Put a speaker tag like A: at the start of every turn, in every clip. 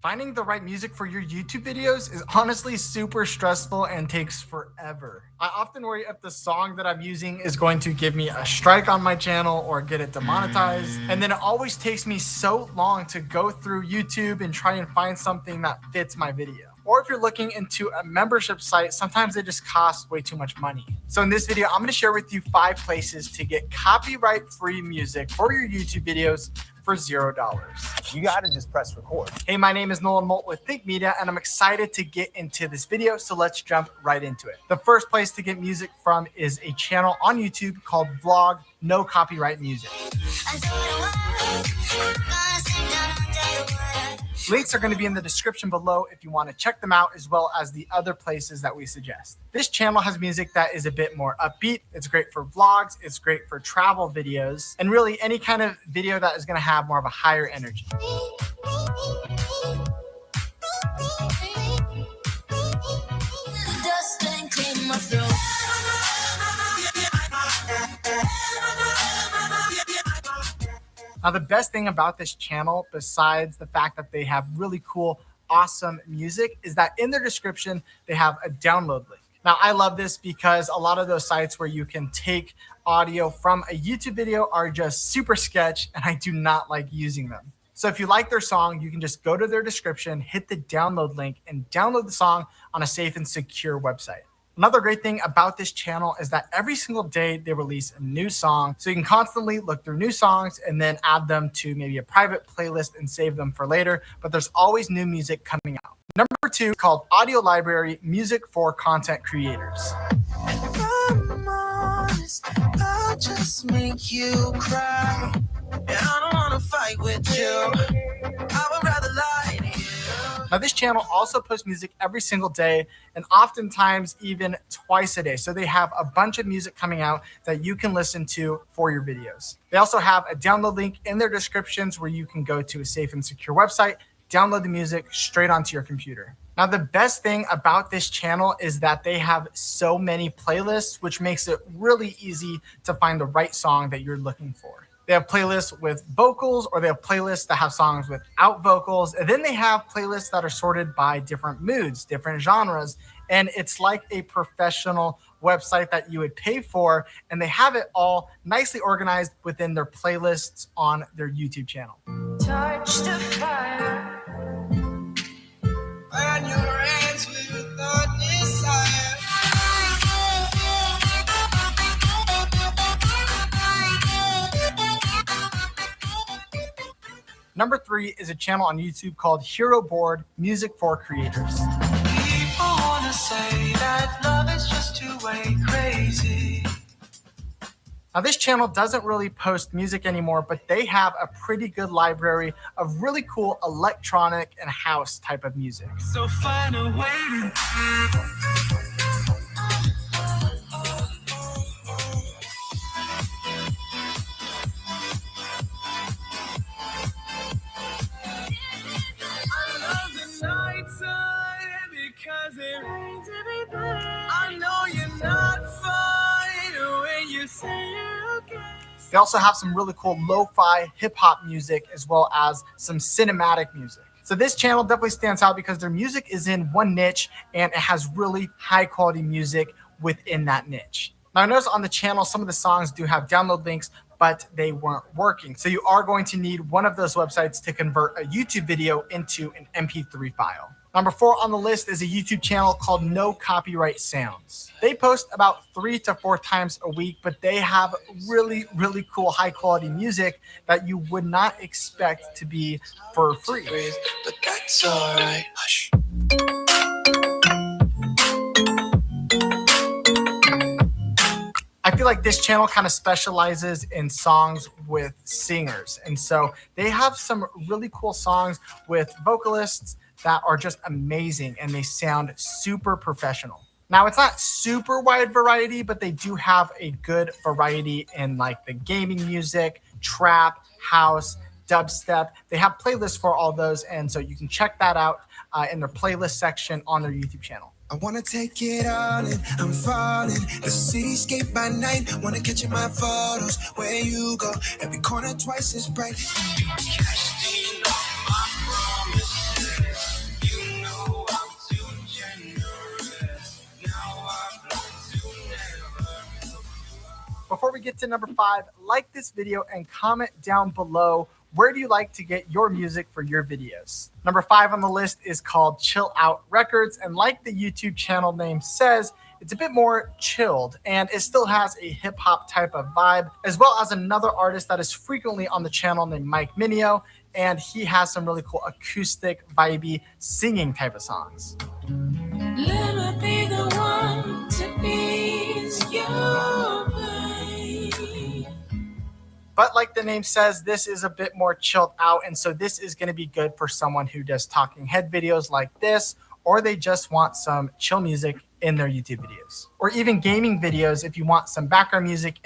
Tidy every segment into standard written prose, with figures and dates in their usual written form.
A: Finding the right music for your YouTube videos is honestly super stressful and takes forever. I often worry if the song that I'm using is going to give me a strike on my channel or get it demonetized. And then it always takes me so long to go through YouTube and try and find something that fits my video. Or if you're looking into a membership site, sometimes they just cost way too much money. So in this video, I'm going to share with you 5 places to get copyright-free music for your YouTube videos for $0.
B: You gotta just press record.
A: Hey, my name is Nolan Molt with Think Media, and I'm excited to get into this video, so let's jump right into it. The first place to get music from is a channel on YouTube called Vlog No Copyright Music. Links are going to be in the description below if you want to check them out, as well as the other places that we suggest. This channel has music that is a bit more upbeat. It's great for vlogs. It's great for travel videos, and really any kind of video that is going to have more of a higher energy. Now, the best thing about this channel, besides the fact that they have really cool, awesome music, is that in their description, they have a download link. Now, I love this because a lot of those sites where you can take audio from a YouTube video are just super sketch, and I do not like using them. So if you like their song, you can just go to their description, hit the download link, and download the song on a safe and secure website. Another great thing about this channel is that every single day they release a new song. So you can constantly look through new songs and then add them to maybe a private playlist and save them for later. But there's always new music coming out. Number 2, called Audio Library, Music for Content Creators.
C: I'm honest, I'll just make you cry. And I don't want to fight with you. I would rather lie to you.
A: Now, this channel also posts music every single day and oftentimes even twice a day. So they have a bunch of music coming out that you can listen to for your videos. They also have a download link in their descriptions where you can go to a safe and secure website, download the music straight onto your computer. Now, the best thing about this channel is that they have so many playlists, which makes it really easy to find the right song that you're looking for. They have playlists with vocals, or they have playlists that have songs without vocals. And then they have playlists that are sorted by different moods, different genres. And it's like a professional website that you would pay for. And they have it all nicely organized within their playlists on their YouTube channel.
C: Touch the fire. Burn your hands with the desire.
A: Number 3 is a channel on YouTube called Hero Board, Music for Creators.
C: People wanna say that love is just two-way crazy.
A: Now, this channel doesn't really post music anymore, but they have a pretty good library of really cool electronic and house type of music.
C: So find a way to because it rains every day. I know you're not fine when you say you're okay.
A: They also have some really cool lo-fi hip-hop music, as well as some cinematic music. So this channel definitely stands out because their music is in one niche and it has really high quality music within that niche. Now, I noticed on the channel some of the songs do have download links, but they weren't working. So you are going to need one of those websites to convert a YouTube video into an MP3 file. Number 4 on the list is a YouTube channel called No Copyright Sounds. They post about 3 to 4 times a week, but they have really, really cool high quality music that you would not expect to be for free.
C: But that's all right. Hush.
A: I feel like this channel kind of specializes in songs with singers. And so they have some really cool songs with vocalists that are just amazing, and they sound super professional. Now, it's not super wide variety, but they do have a good variety in like the gaming music, trap, house, dubstep. They have playlists for all those, and so you can check that out in their playlist section on their YouTube channel.
C: I wanna take it all in, I'm falling. The cityscape by night, wanna catch in my photos. Where you go, every corner twice as bright. Casting off my promises.
A: get to number 5, like this video and comment down below, where do you like to get your music for your videos? Number 5 on the list is called Chill Out Records. And like the YouTube channel name says, it's a bit more chilled and it still has a hip hop type of vibe, as well as another artist that is frequently on the channel named Mike Minio. And he has some really cool acoustic, vibey, singing type of songs.
C: Let me be the one to ease your pain.
A: But like the name says, this is a bit more chilled out. And so this is going to be good for someone who does talking head videos like this, or they just want some chill music in their YouTube videos, or even gaming videos if you want some background music.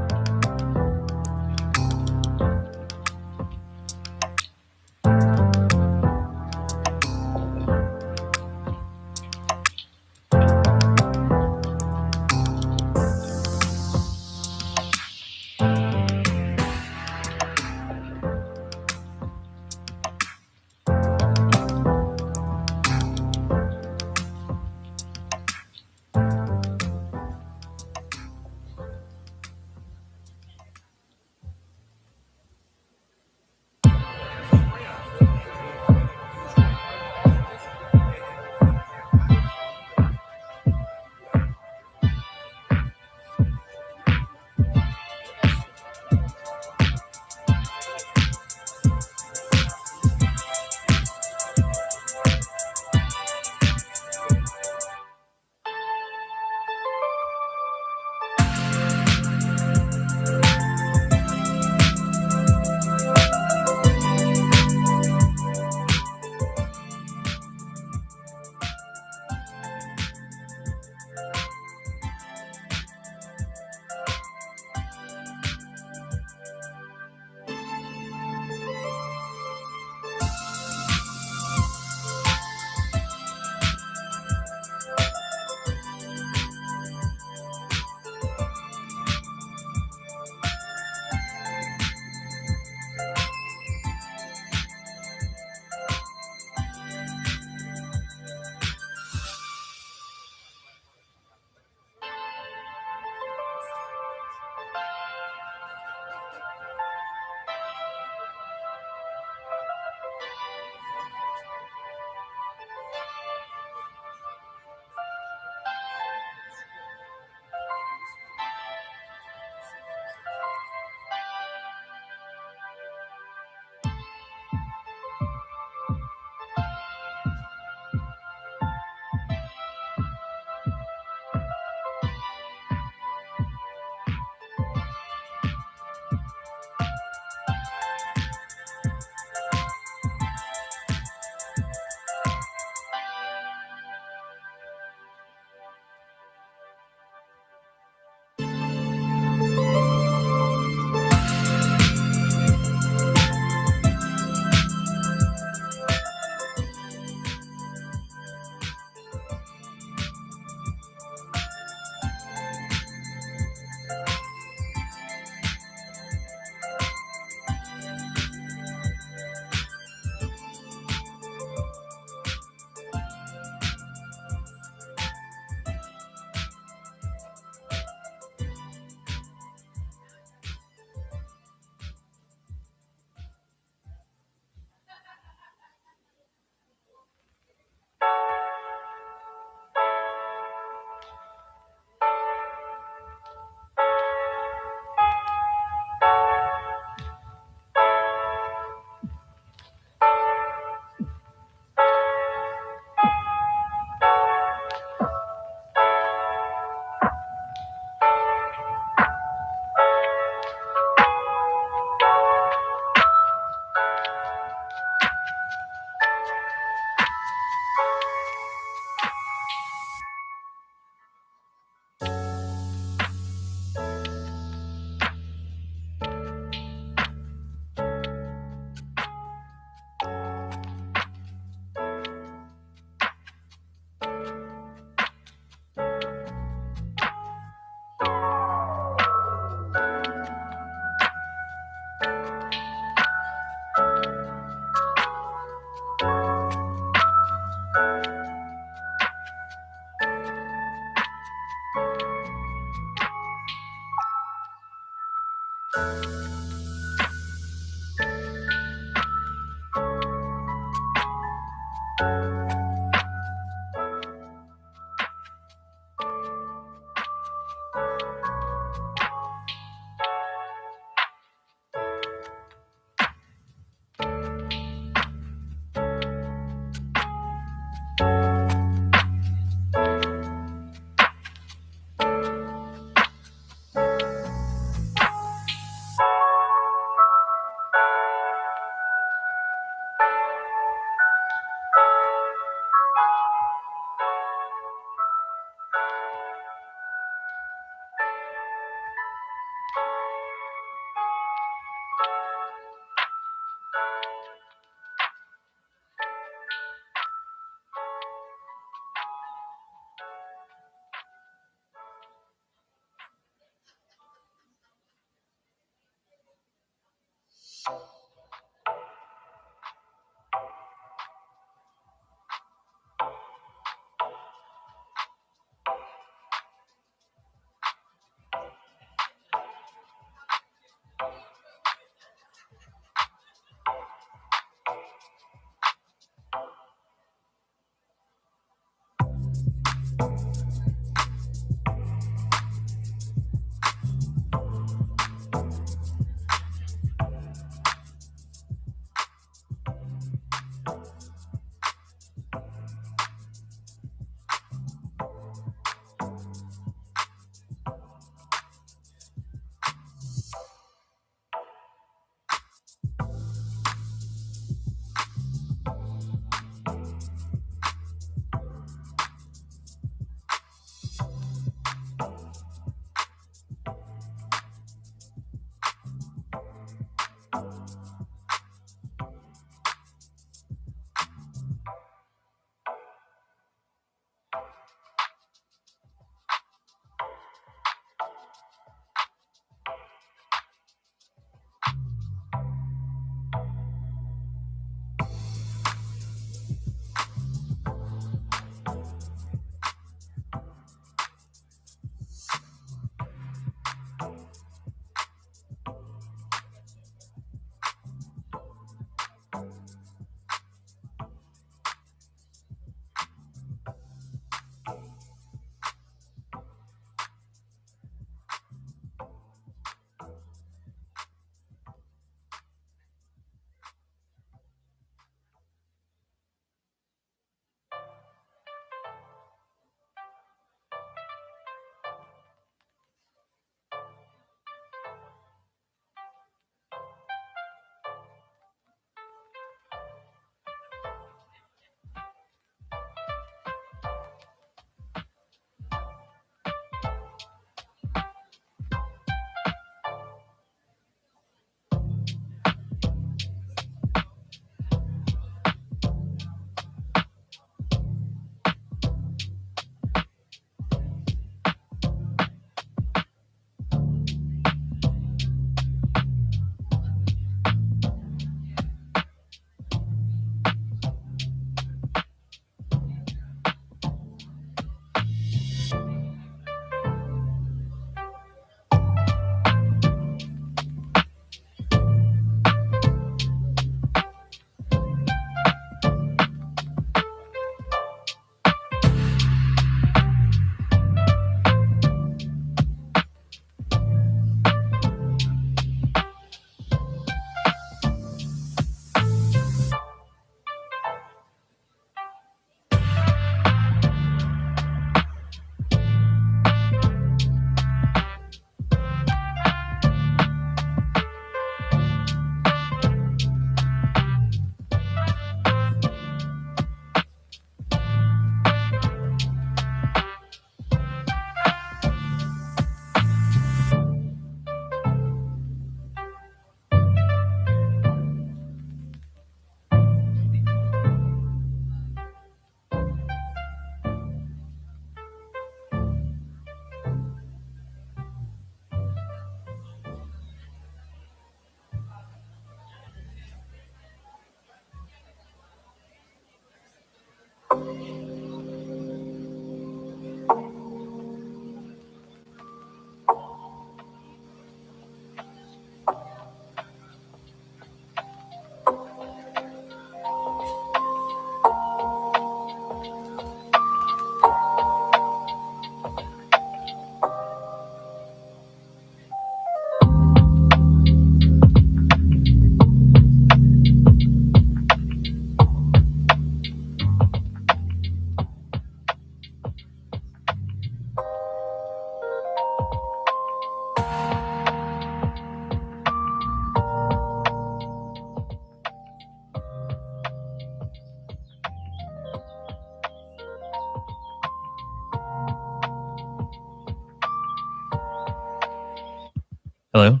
B: Hello?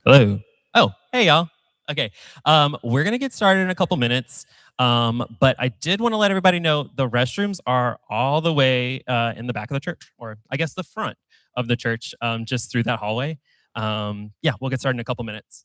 B: Hello? Oh, hey, y'all. Okay. We're going to get started in a couple minutes. But I did want to let everybody know the restrooms are all the way in the back of the church, or I guess the front of the church, just through that hallway. Yeah, we'll get started in a couple minutes.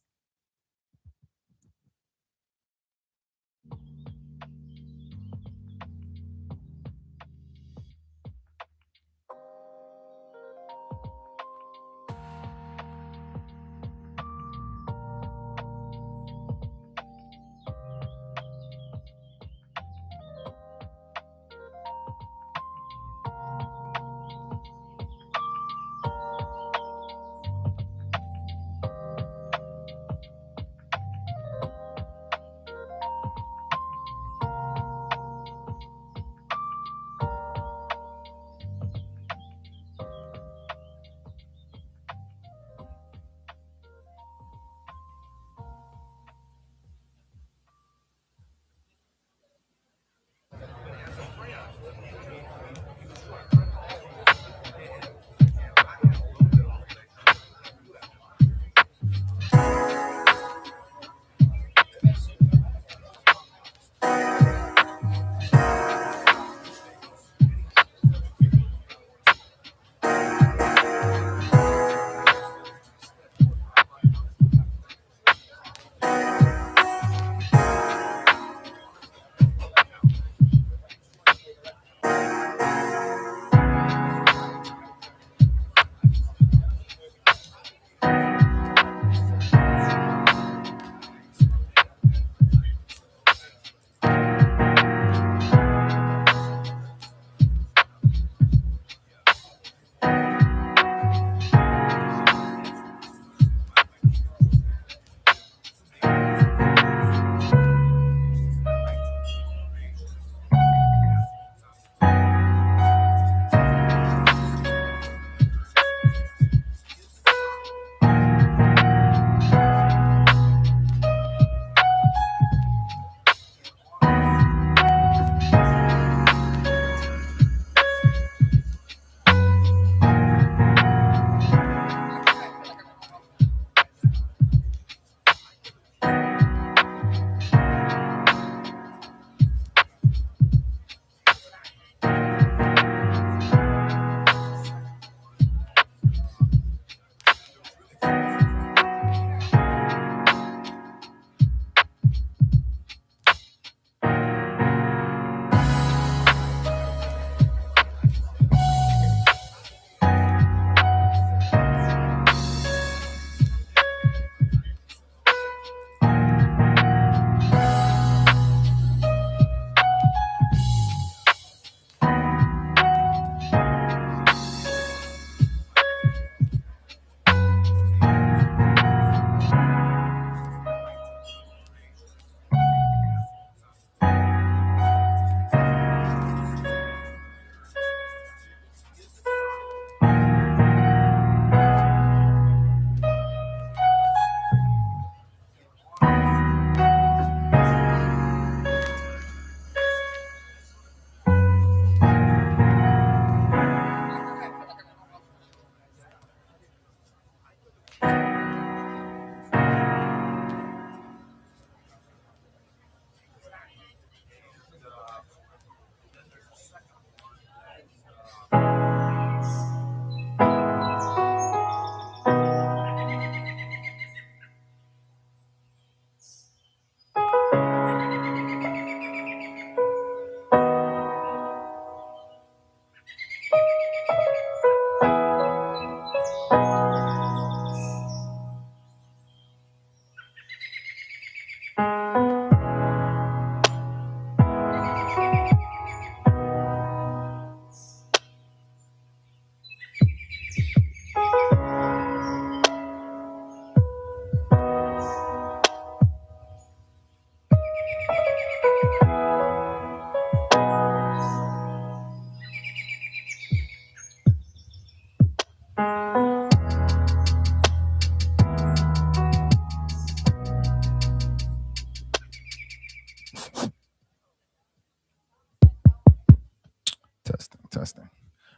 D: Testing.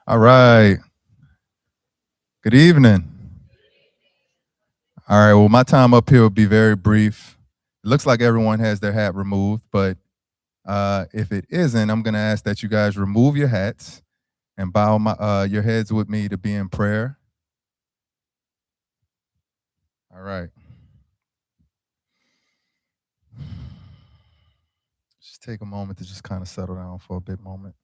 D: All right. Good evening. All right, well, my time up here will be very brief. It looks like everyone has their hat removed, but if it isn't, I'm going to ask that you guys remove your hats and bow your heads with me to be in prayer. All right. Just take a moment to just kind of settle down for a bit moment.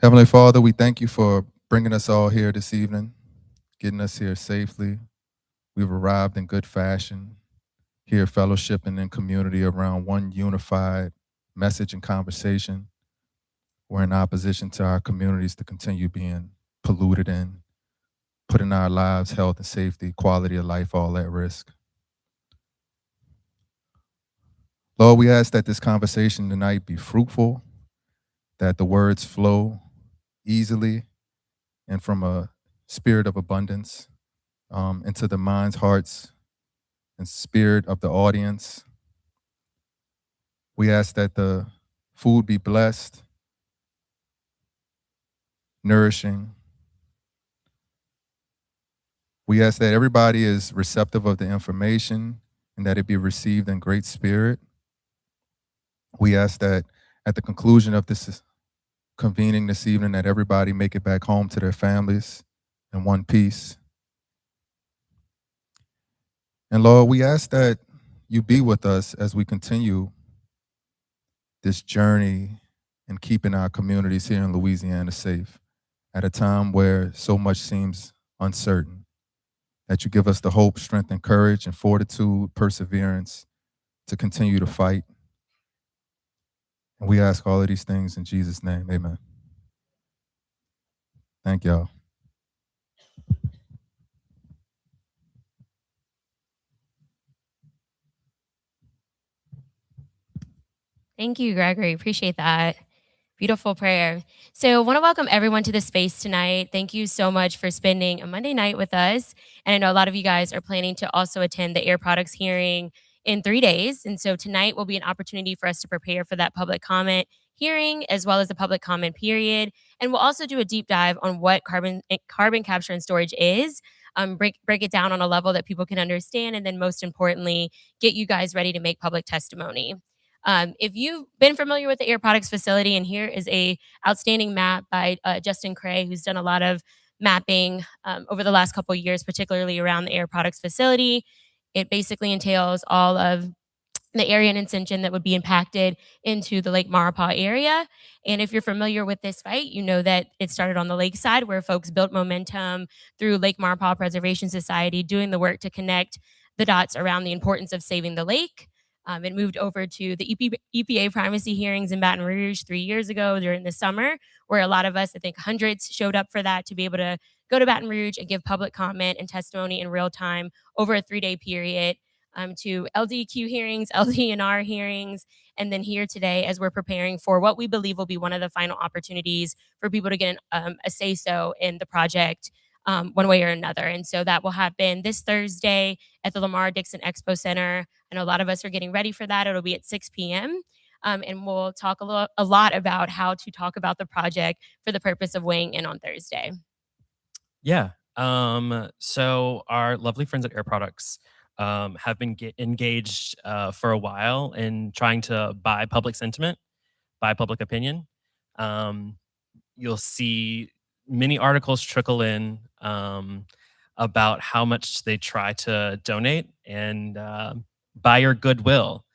D: Heavenly Father, we thank you for bringing us all here this evening, getting us here safely. We've arrived in good fashion, here fellowshipping in community around one unified message and conversation. We're in opposition to our communities to continue being polluted and putting our lives, health and safety, quality of life all at risk. Lord, we ask that this conversation tonight be fruitful, that the words flow easily and from a spirit of abundance into the minds, hearts, and spirit of the audience. We ask that the food be blessed, nourishing. We ask that everybody is receptive of the information and that it be received in great spirit. We ask that at the conclusion of this convening this evening, that everybody make it back home to their families in one piece. And Lord, we ask that you be with us as we continue this journey in keeping our communities here in Louisiana safe at a time where so much seems uncertain. That you give us the hope, strength, and courage and fortitude, perseverance to continue to fight. And we ask all of these things in Jesus' name. Amen. Thank y'all.
E: Thank you, Gregory. Appreciate that. Beautiful prayer. So, I want to welcome everyone to the space tonight. Thank you so much for spending a Monday night with us. And I know a lot of you guys are planning to also attend the Air Products hearing in 3 days. And so, tonight will be an opportunity for us to prepare for that public comment hearing as well as the public comment period. And we'll also do a deep dive on what carbon capture and storage is. Break it down on a level that people can understand, and then most importantly, get you guys ready to make public testimony. If you've been familiar with the Air Products facility, and here is a outstanding map by Justin Cray, who's done a lot of mapping over the last couple of years, particularly around the Air Products facility. It basically entails all of the area and extension that would be impacted into the Lake Maurepas area. And if you're familiar with this site, you know that it started on the lakeside where folks built momentum through Lake Maurepas Preservation Society, doing the work to connect the dots around the importance of saving the lake. It moved over to the EPA primacy hearings in Baton Rouge 3 years ago during the summer, where a lot of us, I think hundreds, showed up for that to be able to go to Baton Rouge and give public comment and testimony in real time over a 3-day period. To LDQ hearings, LDNR hearings, and then here today as we're preparing for what we believe will be one of the final opportunities for people to get a say-so in the project one way or another. And so that will happen this Thursday at the Lamar Dixon Expo Center. I know a lot of us are getting ready for that. It'll be at 6 p.m. And we'll talk a lot about how to talk about the project for the purpose of weighing in on Thursday.
B: Yeah. So our lovely friends at Air Products have been engaged for a while in trying to buy public sentiment, buy public opinion. You'll see many articles trickle in about how much they try to donate and buy your goodwill.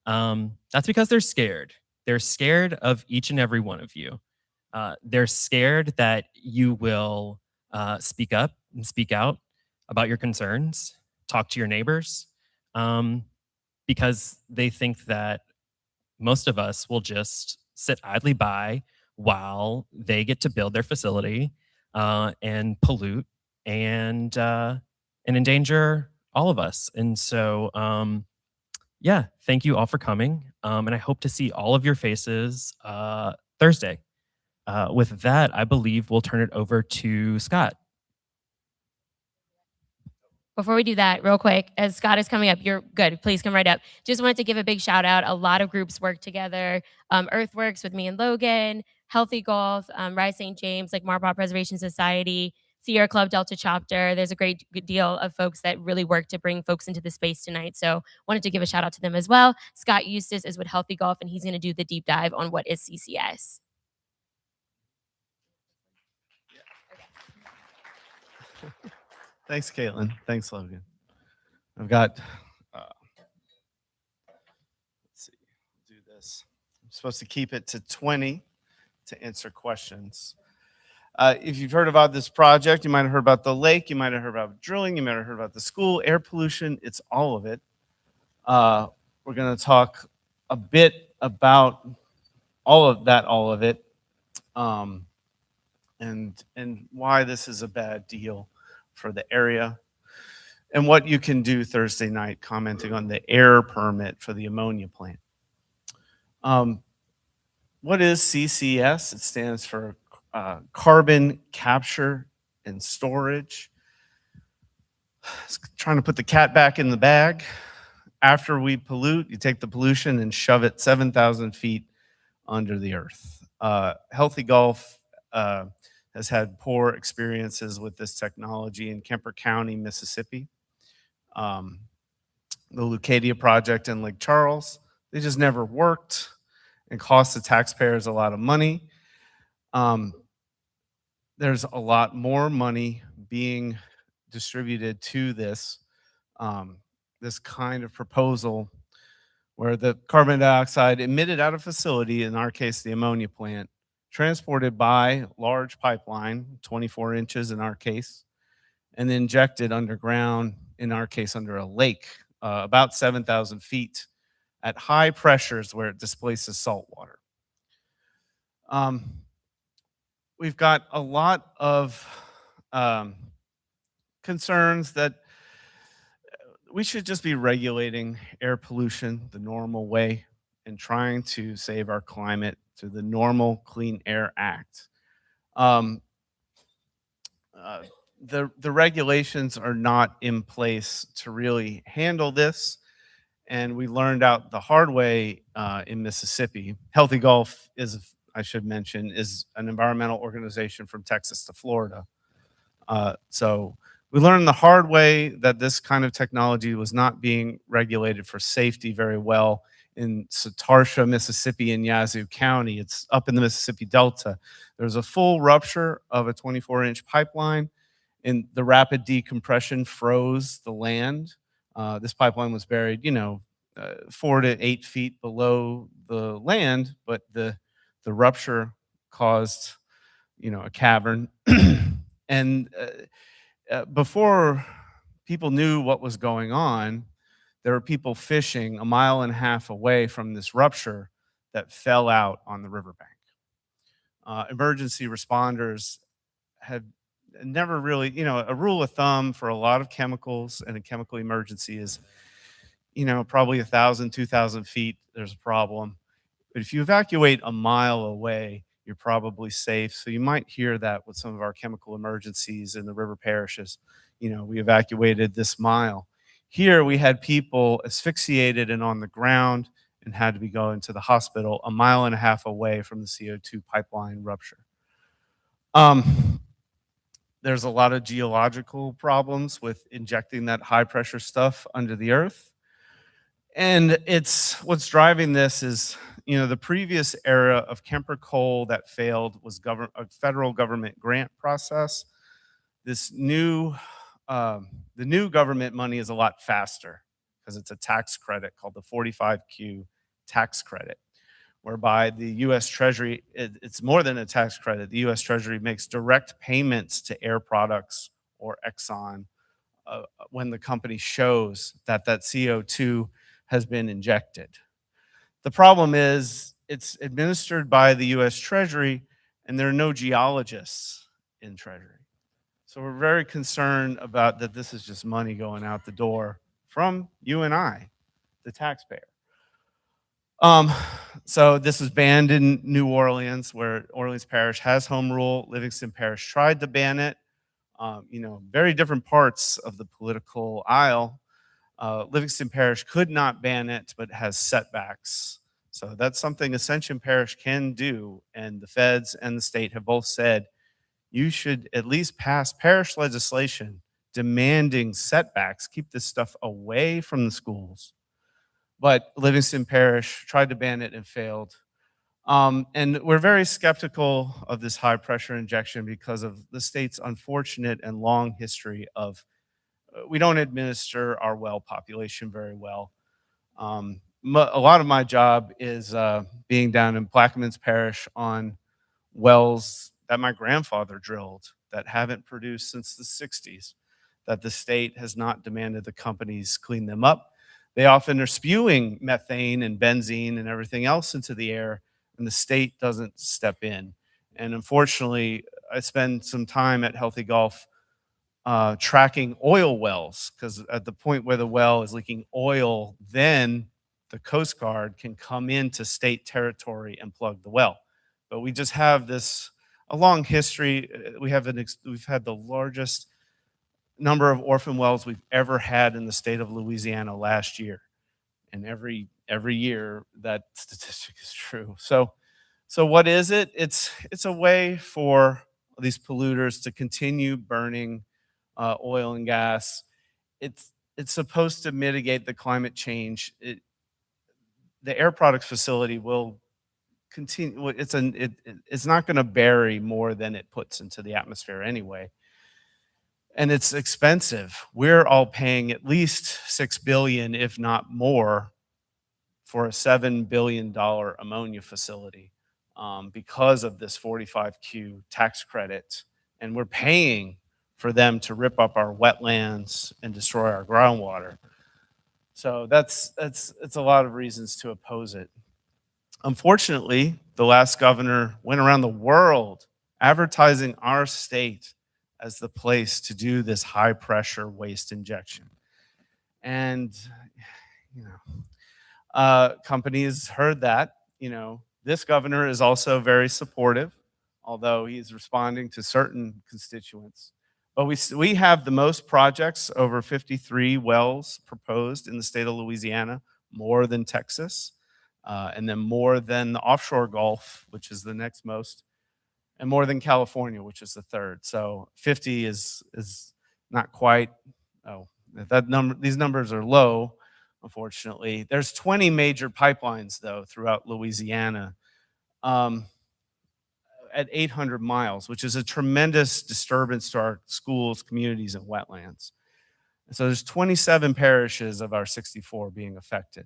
B: That's because they're scared. They're scared of each and every one of you. They're scared that you will speak up and speak out about your concerns, talk to your neighbors, because they think that most of us will just sit idly by while they get to build their facility and pollute and endanger all of us. And so, yeah, thank you all for coming. And I hope to see all of your faces Thursday. With that, I believe we'll turn it over to Scott.
E: Before we do that, real quick, as Scott is coming up, you're good. Please come right up. Just wanted to give a big shout out. A lot of groups work together. Earthworks with me and Logan, Healthy Golf, Rise St. James, like Marbach Preservation Society, Sierra Club Delta Chapter. There's a great good deal of folks that really work to bring folks into the space tonight. So wanted to give a shout out to them as well. Scott Eustace is with Healthy Golf, and he's going to do the deep dive on what is CCS.
F: Thanks, Caitlin. Thanks, Logan. I've got, let's see, do this. I'm supposed to keep it to 20 to answer questions. If you've heard about this project, you might have heard about the lake, you might have heard about drilling, you might have heard about the school, air pollution, it's all of it. We're going to talk a bit about all of it, and why this is a bad deal for the area, and what you can do Thursday night, commenting on the air permit for the ammonia plant. What is CCS? It stands for Carbon Capture and Storage. It's trying to put the cat back in the bag. After we pollute, you take the pollution and shove it 7,000 feet under the earth. Healthy Golf has had poor experiences with this technology in Kemper County, Mississippi. The Leucadia project in Lake Charles, they just never worked and cost the taxpayers a lot of money. There's a lot more money being distributed to this kind of proposal where the carbon dioxide emitted out of facility, in our case, the ammonia plant, transported by large pipeline, 24 inches in our case, and injected underground, in our case, under a lake, about 7,000 feet at high pressures where it displaces salt water. We've got a lot of concerns that we should just be regulating air pollution the normal way and trying to save our climate through the normal Clean Air Act. The regulations are not in place to really handle this, and we learned out the hard way in Mississippi. Healthy Golf is, I should mention, is an environmental organization from Texas to Florida. So we learned the hard way that this kind of technology was not being regulated for safety very well in Satarsha, Mississippi, in Yazoo County. It's up in the Mississippi Delta. There's a full rupture of a 24-inch pipeline, and the rapid decompression froze the land. This pipeline was buried, 4 to 8 feet below the land, but the rupture caused, a cavern. And before people knew what was going on, there were people fishing 1.5 miles away from this rupture that fell out on the riverbank. Emergency responders have never really, a rule of thumb for a lot of chemicals and a chemical emergency is, probably 1,000, 2,000 feet, there's a problem. But if you evacuate 1 mile away, you're probably safe. So you might hear that with some of our chemical emergencies in the river parishes. We evacuated this mile. Here we had people asphyxiated and on the ground and had to be going to the hospital 1.5 miles away from the CO2 pipeline rupture. There's a lot of geological problems with injecting that high pressure stuff under the earth. And what's driving this is, the previous era of Kemper Coal that failed was a federal government grant process. The new government money is a lot faster because it's a tax credit called the 45Q tax credit, whereby the U.S. Treasury, it's more than a tax credit. The U.S. Treasury makes direct payments to Air Products or Exxon when the company shows that CO2 has been injected. The problem is it's administered by the U.S. Treasury, and there are no geologists in Treasury. So we're very concerned about that this is just money going out the door from you and I, the taxpayer. So this was banned in New Orleans, where Orleans Parish has home rule. Livingston Parish tried to ban it. Very different parts of the political aisle. Livingston Parish could not ban it, but has setbacks So that's something Ascension Parish can do. And the feds and the state have both said you should at least pass parish legislation demanding setbacks, keep this stuff away from the schools. But Livingston Parish tried to ban it and failed. And we're very skeptical of this high pressure injection because of the state's unfortunate and long history of we don't administer our well population very well. A lot of my job is being down in Plaquemines Parish on wells that my grandfather drilled that haven't produced since the 60s, that the state has not demanded the companies clean them up. They often are spewing methane and benzene and everything else into the air, and the state doesn't step in. And unfortunately, I spend some time at Healthy Gulf tracking oil wells, because at the point where the well is leaking oil, then the Coast Guard can come into state territory and plug the well. But we just have a long history. We've had the largest number of orphan wells we've ever had in the state of Louisiana last year, and every year that statistic is true. So what is it? It's a way for these polluters to continue burning oil and gas. It's supposed to mitigate the climate change. The Air Products facility will continue. It's not going to bury more than it puts into the atmosphere anyway. And it's expensive. We're all paying at least $6 billion, if not more, for a $7 billion ammonia facility because of this 45Q tax credit. And we're paying for them to rip up our wetlands and destroy our groundwater. So it's a lot of reasons to oppose it. Unfortunately, the last governor went around the world advertising our state as the place to do this high pressure waste injection. And, companies heard that. This governor is also very supportive, although he's responding to certain constituents. But we have the most projects, over 53 wells proposed in the state of Louisiana, more than Texas, and then more than the offshore Gulf, which is the next most, and more than California, which is the third. So 50 is not quite. These numbers are low, unfortunately. There's 20 major pipelines, though, throughout Louisiana. At 800 miles, which is a tremendous disturbance to our schools, communities, and wetlands. And so there's 27 parishes of our 64 being affected.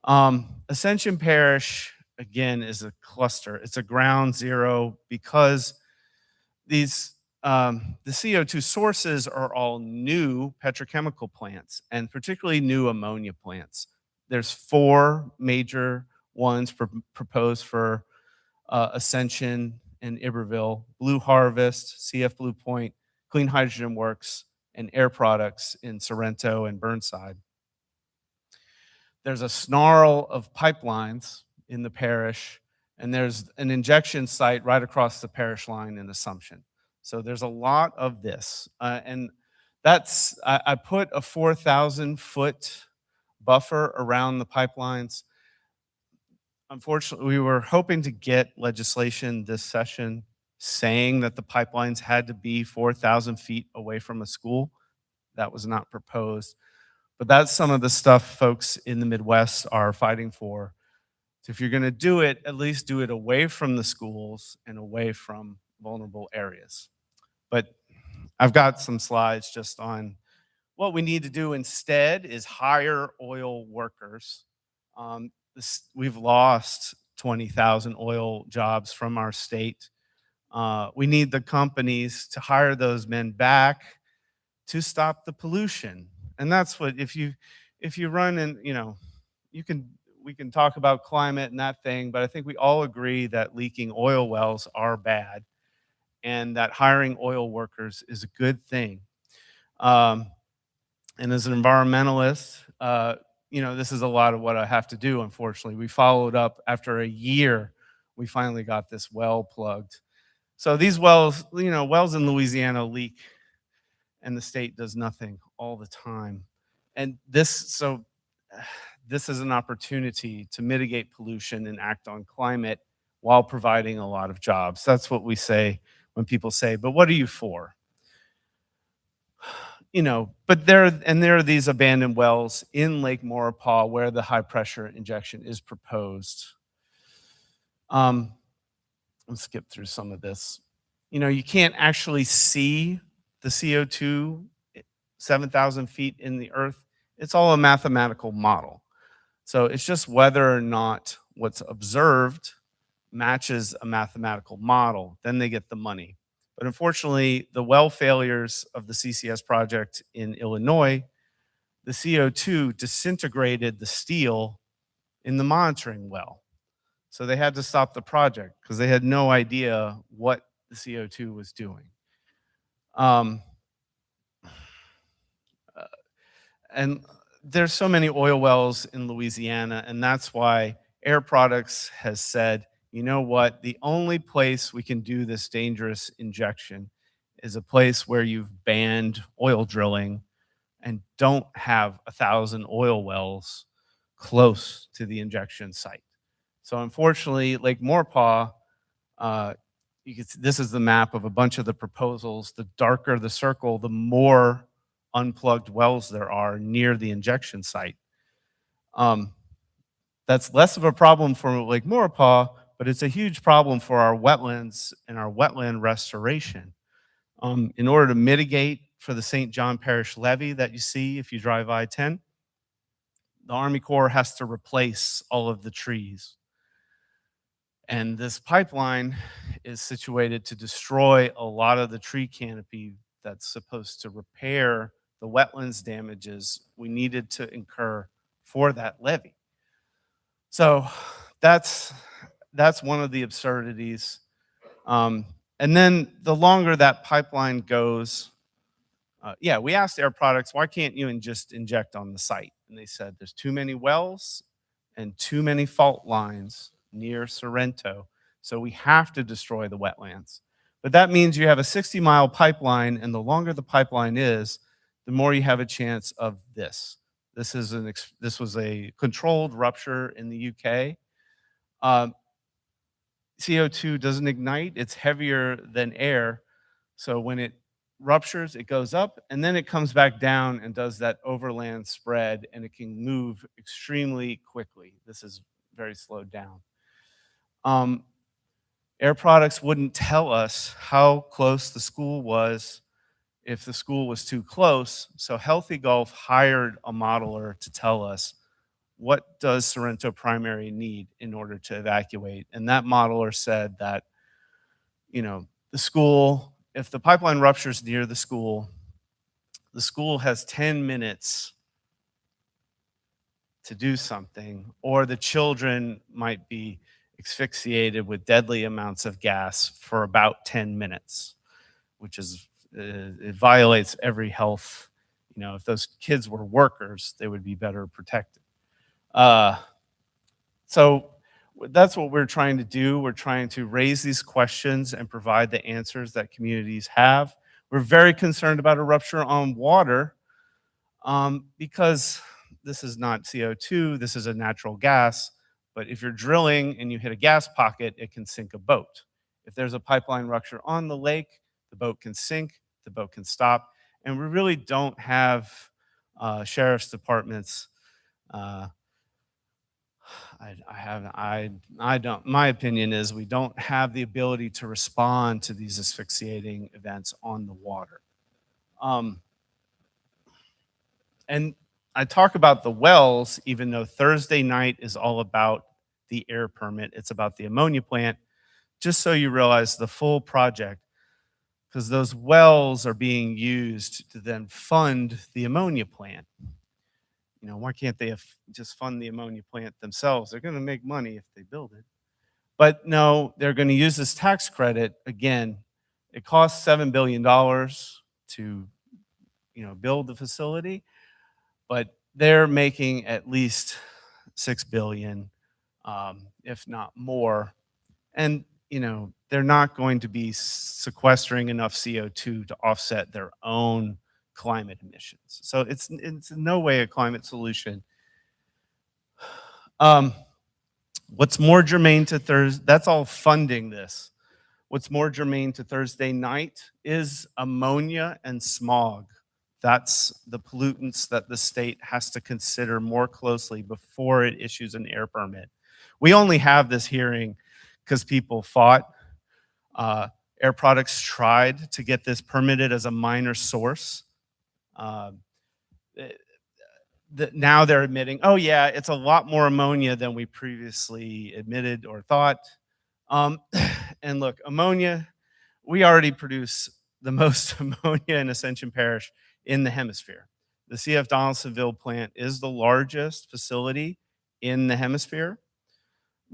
F: Ascension Parish, again, is a cluster. It's a ground zero because the CO2 sources are all new petrochemical plants, and particularly new ammonia plants. There's 4 major ones proposed for Ascension and Iberville: Blue Harvest, CF Blue Point, Clean Hydrogen Works, and Air Products in Sorrento and Burnside. There's a snarl of pipelines in the parish, and there's an injection site right across the parish line in Assumption. So there's a lot of this. And I put a 4,000-foot buffer around the pipelines. Unfortunately, we were hoping to get legislation this session saying that the pipelines had to be 4,000 feet away from a school. That was not proposed. But that's some of the stuff folks in the Midwest are fighting for. So if you're going to do it, at least do it away from the schools and away from vulnerable areas. But I've got some slides just on what we need to do instead is hire oil workers. We've lost 20,000 oil jobs from our state. We need the companies to hire those men back to stop the pollution. And that's what, if you run in, we can talk about climate and that thing, but I think we all agree that leaking oil wells are bad and that hiring oil workers is a good thing. And as an environmentalist, this is a lot of what I have to do, unfortunately. We followed up after a year, we finally got this well plugged. So these wells, wells in Louisiana leak and the state does nothing all the time. And this this is an opportunity to mitigate pollution and act on climate while providing a lot of jobs. That's what we say when people say, but what are you for? But there are these abandoned wells in Lake Maurepas where the high pressure injection is proposed. Let's skip through some of this. You can't actually see the CO2 7,000 feet in the earth. It's all a mathematical model. So it's just whether or not what's observed matches a mathematical model, then they get the money. But unfortunately, the well failures of the CCS project in Illinois, the CO2 disintegrated the steel in the monitoring well. So they had to stop the project because they had no idea what the CO2 was doing. And there's so many oil wells in Louisiana, and that's why Air Products has said, you know what, the only place we can do this dangerous injection is a place where you've banned oil drilling and don't have 1,000 oil wells close to the injection site. So unfortunately, Lake Maurepas, this is the map of a bunch of the proposals. The darker the circle, the more unplugged wells there are near the injection site. That's less of a problem for Lake Maurepas, but it's a huge problem for our wetlands and our wetland restoration. In order to mitigate for the St. John Parish levee that you see if you drive I-10, the Army Corps has to replace all of the trees. And this pipeline is situated to destroy a lot of the tree canopy that's supposed to repair the wetlands damages we needed to incur for that levee. So that's one of the absurdities. And then the longer that pipeline goes, we asked Air Products, why can't you just inject on the site? And they said there's too many wells and too many fault lines near Sorrento, so we have to destroy the wetlands. But that means you have a 60-mile pipeline, and the longer the pipeline is, the more you have a chance of this. This was a controlled rupture in the UK. CO2 doesn't ignite, it's heavier than air. So when it ruptures, it goes up and then it comes back down and does that overland spread, and it can move extremely quickly. This is very slowed down. Air Products wouldn't tell us how close the school was if the school was too close. So Healthy Gulf hired a modeler to tell us, what does Sorrento Primary need in order to evacuate? And that modeler said that, the school, if the pipeline ruptures near the school has 10 minutes to do something, or the children might be asphyxiated with deadly amounts of gas for about 10 minutes, which is, it violates every health. If those kids were workers, they would be better protected. So that's what we're trying to do. We're trying to raise these questions and provide the answers that communities have. We're very concerned about a rupture on water because this is not CO2, this is a natural gas. But if you're drilling and you hit a gas pocket, it can sink a boat. If there's a pipeline rupture on the lake, the boat can sink, the boat can stop. And we really don't have sheriff's departments. My opinion is we don't have the ability to respond to these asphyxiating events on the water. And I talk about the wells, even though Thursday night is all about the air permit. It's about the ammonia plant, just so you realize the full project, because those wells are being used to then fund the ammonia plant. Why can't they just fund the ammonia plant themselves? They're going to make money if they build it. But no, they're going to use this tax credit. Again, it costs $7 billion to build the facility, but they're making at least $6 billion, if not more. And they're not going to be sequestering enough CO2 to offset their own climate emissions. So it's in no way a climate solution. What's more germane to Thursday, that's all funding this. What's more germane to Thursday night is ammonia and smog. That's the pollutants that the state has to consider more closely before it issues an air permit. We only have this hearing because people fought. Air Products tried to get this permitted as a minor source. Now they're admitting, oh yeah, it's a lot more ammonia than we previously admitted or thought. And look, ammonia, we already produce the most ammonia in Ascension Parish in the hemisphere. The CF Donaldsonville plant is the largest facility in the hemisphere.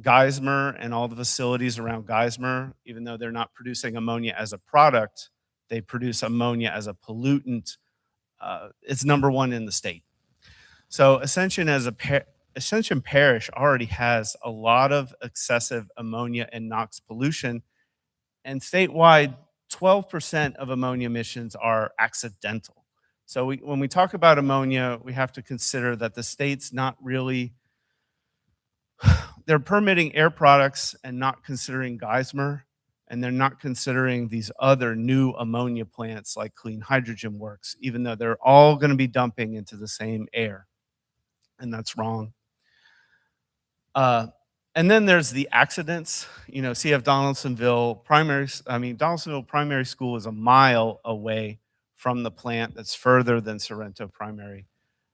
F: Geismar and all the facilities around Geismar, even though they're not producing ammonia as a product, they produce ammonia as a pollutant. It's number one in the state. So Ascension Ascension Parish already has a lot of excessive ammonia and NOx pollution, and statewide, 12% of ammonia emissions are accidental. So when we talk about ammonia, we have to consider that the state's not really, they're permitting Air Products and not considering Geismar, and they're not considering these other new ammonia plants like Clean Hydrogen Works, even though they're all going to be dumping into the same air. And that's wrong. And then there's the accidents. You know, CF Donaldsonville Donaldsonville Primary School is a mile away from the plant that's further than Sorrento Primary.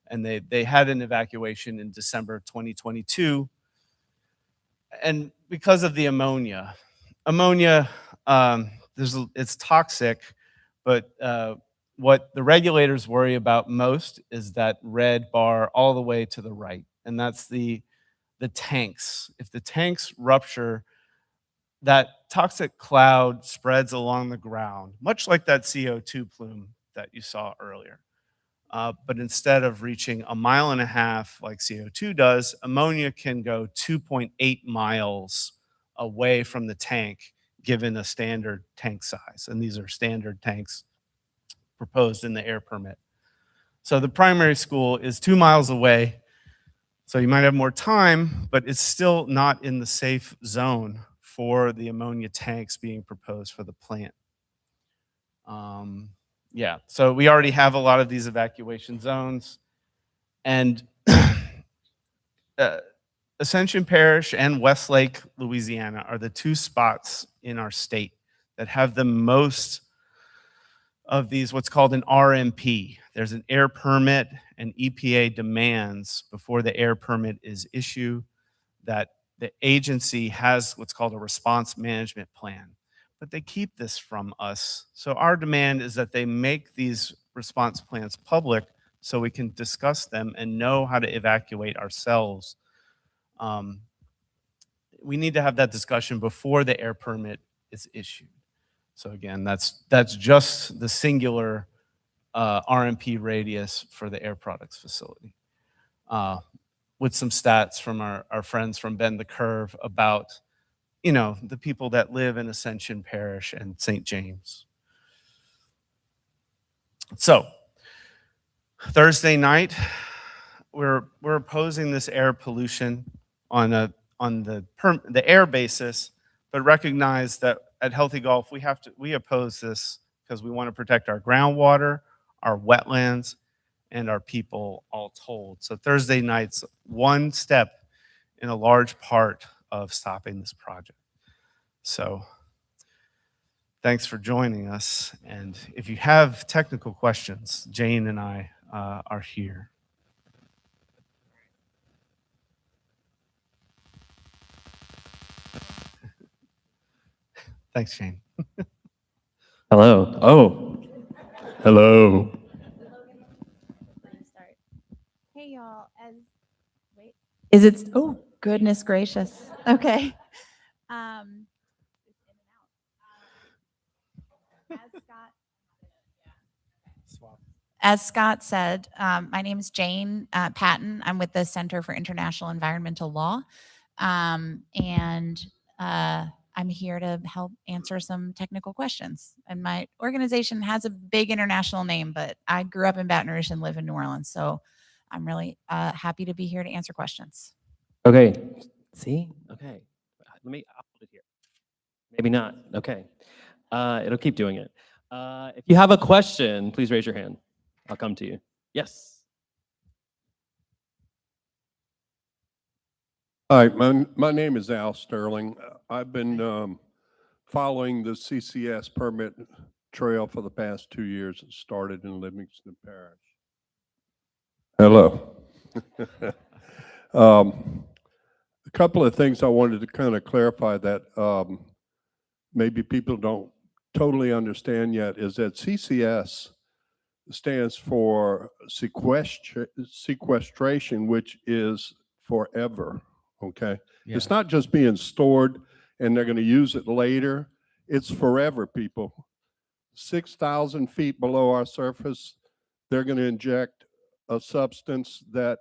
F: And they had an evacuation in December 2022. And because of the ammonia, it's toxic, but what the regulators worry about most is that red bar all the way to the right, and that's the tanks. If the tanks rupture, that toxic cloud spreads along the ground, much like that CO2 plume that you saw earlier. But instead of reaching 1.5 miles like CO2 does, ammonia can go 2.8 miles away from the tank, given a standard tank size. And these are standard tanks proposed in the air permit. So the primary school is 2 miles away. So you might have more time, but it's still not in the safe zone for the ammonia tanks being proposed for the plant. Yeah, so we already have a lot of these evacuation zones. And Ascension Parish and Westlake, Louisiana are the two spots in our state that have the most of these, what's called an RMP. There's an air permit, and EPA demands before the air permit is issued that the agency has what's called a response management plan. But they keep this from us. So our demand is that they make these response plans public so we can discuss them and know how to evacuate ourselves. We need to have that discussion before the air permit is issued. So again, that's just the singular RMP radius for the Air Products facility. With some stats from our friends from Bend the Curve about, you know, the people that live in Ascension Parish and St. James. So Thursday night, we're opposing this air pollution on the air basis, but recognize that at Healthy Golf we oppose this because we want to protect our groundwater, our wetlands, and our people all told. So Thursday night's one step in a large part of stopping this project. So thanks for joining us. And if you have technical questions, Jane and I are here. Thanks, Jane.
G: Hello. Oh, hello.
H: Hey, y'all. Is it? Oh, goodness gracious. Okay. As Scott said, my name is Jane Patton. I'm with the Center for International Environmental Law, and I'm here to help answer some technical questions. And my organization has a big international name, but I grew up in Baton Rouge and live in New Orleans, so I'm really happy to be here to answer questions.
G: Okay. See? Okay. Let me, I'll put it here. Maybe not. Okay. It'll keep doing it. If you have a question, please raise your hand. I'll come to you. Yes.
I: Hi, my name is Al Sterling. I've been following the CCS permit trail for the past 2 years. It started in Livingston Parish. Hello. A couple of things I wanted to kind of clarify that maybe people don't totally understand yet is that CCS stands for sequestration, which is forever, okay?
F: Yeah.
I: It's not just being stored and they're going to use it later. It's forever, people. 6,000 feet below our surface, they're going to inject a substance that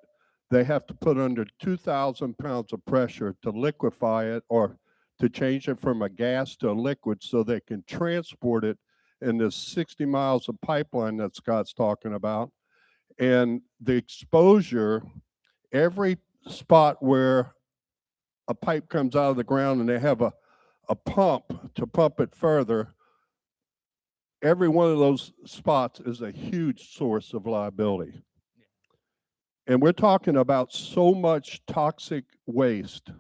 I: they have to put under 2,000 pounds of pressure to liquefy it or to change it from a gas to a liquid so they can transport it in this 60 miles of pipeline that Scott's talking about. And the exposure, every spot where a pipe comes out of the ground and they have a pump to pump it further, every one of those spots is a huge source of liability. And we're talking about so much toxic waste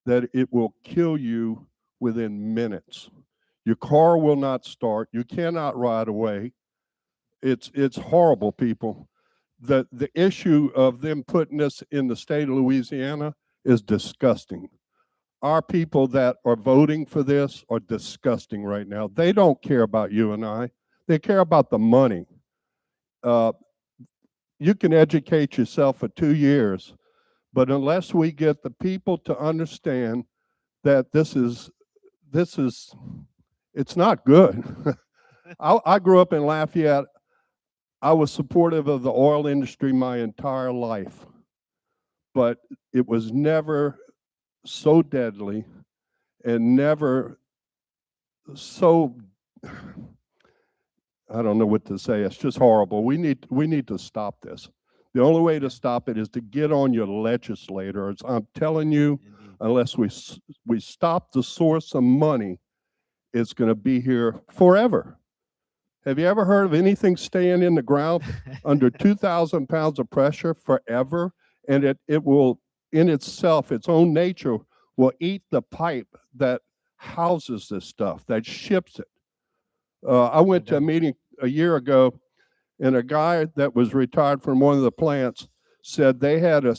I: that it will kill you within minutes. Your car will not start. You cannot ride away. It's horrible, people. The issue of them putting this in the state of Louisiana is disgusting. Our people that are voting for this are disgusting right now. They don't care about you and I. They care about the money. You can educate yourself for 2 years, but unless we get the people to understand that it's not good. I grew up in Lafayette. I was supportive of the oil industry my entire life, but it was never so deadly and never so, I don't know what to say. It's just horrible. We need to stop this. The only way to stop it is to get on your legislators. I'm telling you, unless we stop the source of money, it's going to be here forever. Have you ever heard of anything staying in the ground under 2,000 pounds of pressure forever? And it will, in itself, its own nature, will eat the pipe that houses this stuff, that ships it. I went to a meeting a year ago, and a guy that was retired from one of the plants said they had a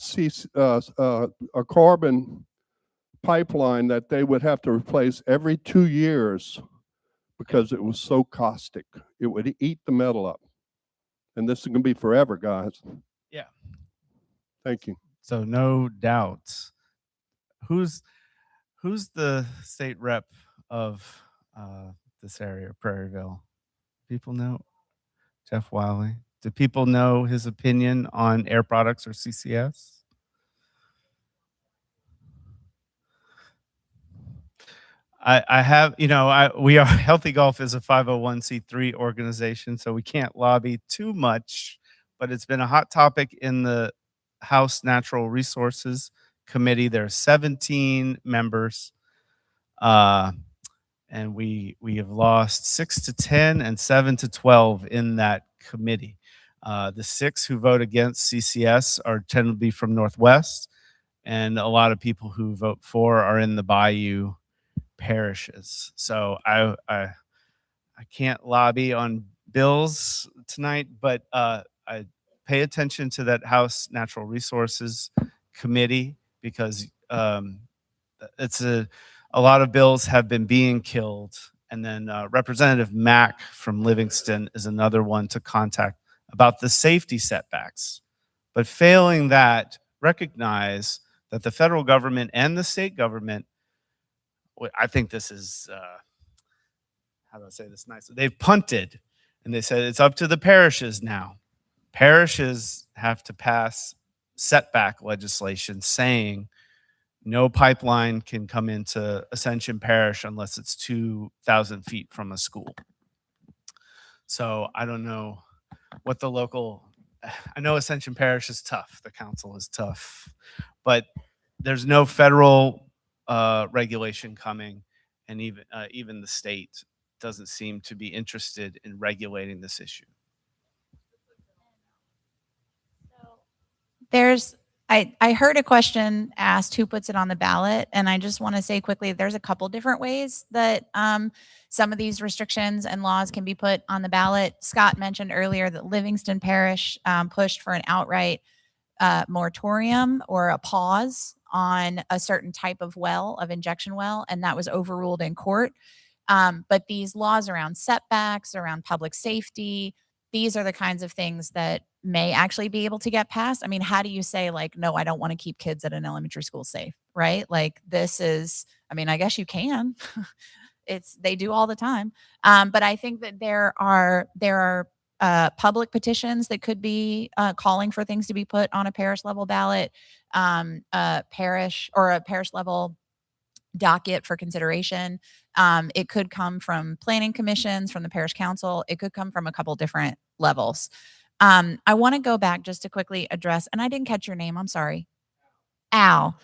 I: carbon pipeline that they would have to replace every 2 years because it was so caustic. It would eat the metal up. And this is going to be forever, guys.
F: Yeah.
I: Thank you.
F: So no doubt. Who's the state rep of this area, Prairieville? People know? Jeff Wiley. Do people know his opinion on air products or CCS? I have, we are Healthy Golf is a 501c3 organization, so we can't lobby too much, but it's been a hot topic in the House Natural Resources Committee. There are 17 members, and we have lost 6 to 10 and 7 to 12 in that committee. The 6 who vote against CCS tend to be from Northwest, and a lot of people who vote for are in the Bayou parishes. So I can't lobby on bills tonight, but I pay attention to that House Natural Resources Committee because it's a lot of bills have been being killed. And then Representative Mack from Livingston is another one to contact about the safety setbacks. But failing that, recognize that the federal government and the state government, I think this is, how do I say this nicely? They've punted and they said it's up to the parishes now. Parishes have to pass setback legislation saying no pipeline can come into Ascension Parish unless it's 2,000 feet from a school. So I don't know what I know Ascension Parish is tough. The council is tough, but there's no federal regulation coming, and even the state doesn't seem to be interested in regulating this issue.
H: I heard a question asked, who puts it on the ballot? And I just want to say quickly, there's a couple different ways that some of these restrictions and laws can be put on the ballot. Scott mentioned earlier that Livingston Parish pushed for an outright moratorium or a pause on a certain type of injection well, and that was overruled in court. But these laws around setbacks, around public safety, these are the kinds of things that may actually be able to get passed. I mean, how do you say, like, no, I don't want to keep kids at an elementary school safe, right? Like, this is, I mean, I guess you can. They do all the time. But I think that there are public petitions that could be calling for things to be put on a parish level ballot, a parish level docket for consideration. It could come from planning commissions, from the parish council. It could come from a couple different levels. I want to go back just to quickly address, and I didn't catch your name. I'm sorry. Al.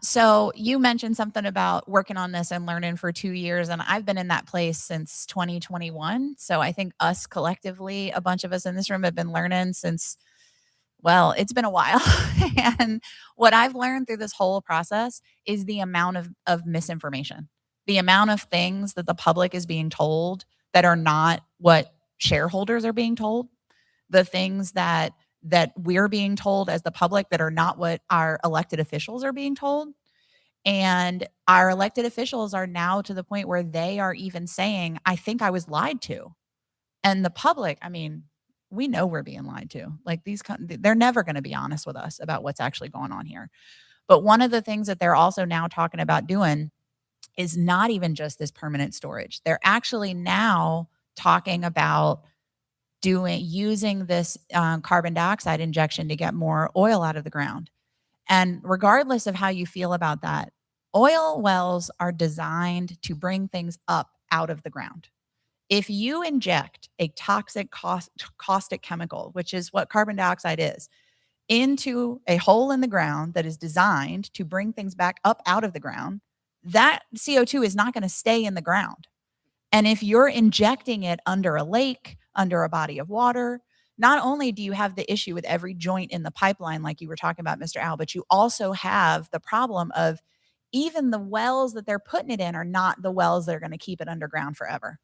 H: So you mentioned something about working on this and learning for 2 years, and I've been in that place since 2021. So I think us collectively, a bunch of us in this room have been learning since, well, it's been a while. And what I've learned through this whole process is the amount of misinformation, the amount of things that the public is being told that are not what shareholders are being told, the things that we're being told as the public that are not what our elected officials are being told. And our elected officials are now to the point where they are even saying, I think I was lied to. And the public, I mean, we know we're being lied to. Like, they're never going to be honest with us about what's actually going on here. But one of the things that they're also now talking about doing is not even just this permanent storage. They're actually now talking about using this carbon dioxide injection to get more oil out of the ground. And regardless of how you feel about that, oil wells are designed to bring things up out of the ground. If you inject a toxic caustic chemical, which is what carbon dioxide is, into a hole in the ground that is designed to bring things back up out of the ground, that CO2 is not going to stay in the ground. And if you're injecting it under a lake, under a body of water, not only do you have the issue with every joint in the pipeline, like you were talking about, Mr. Al, but you also have the problem of even the wells that they're putting it in are not the wells that are going to keep it underground forever.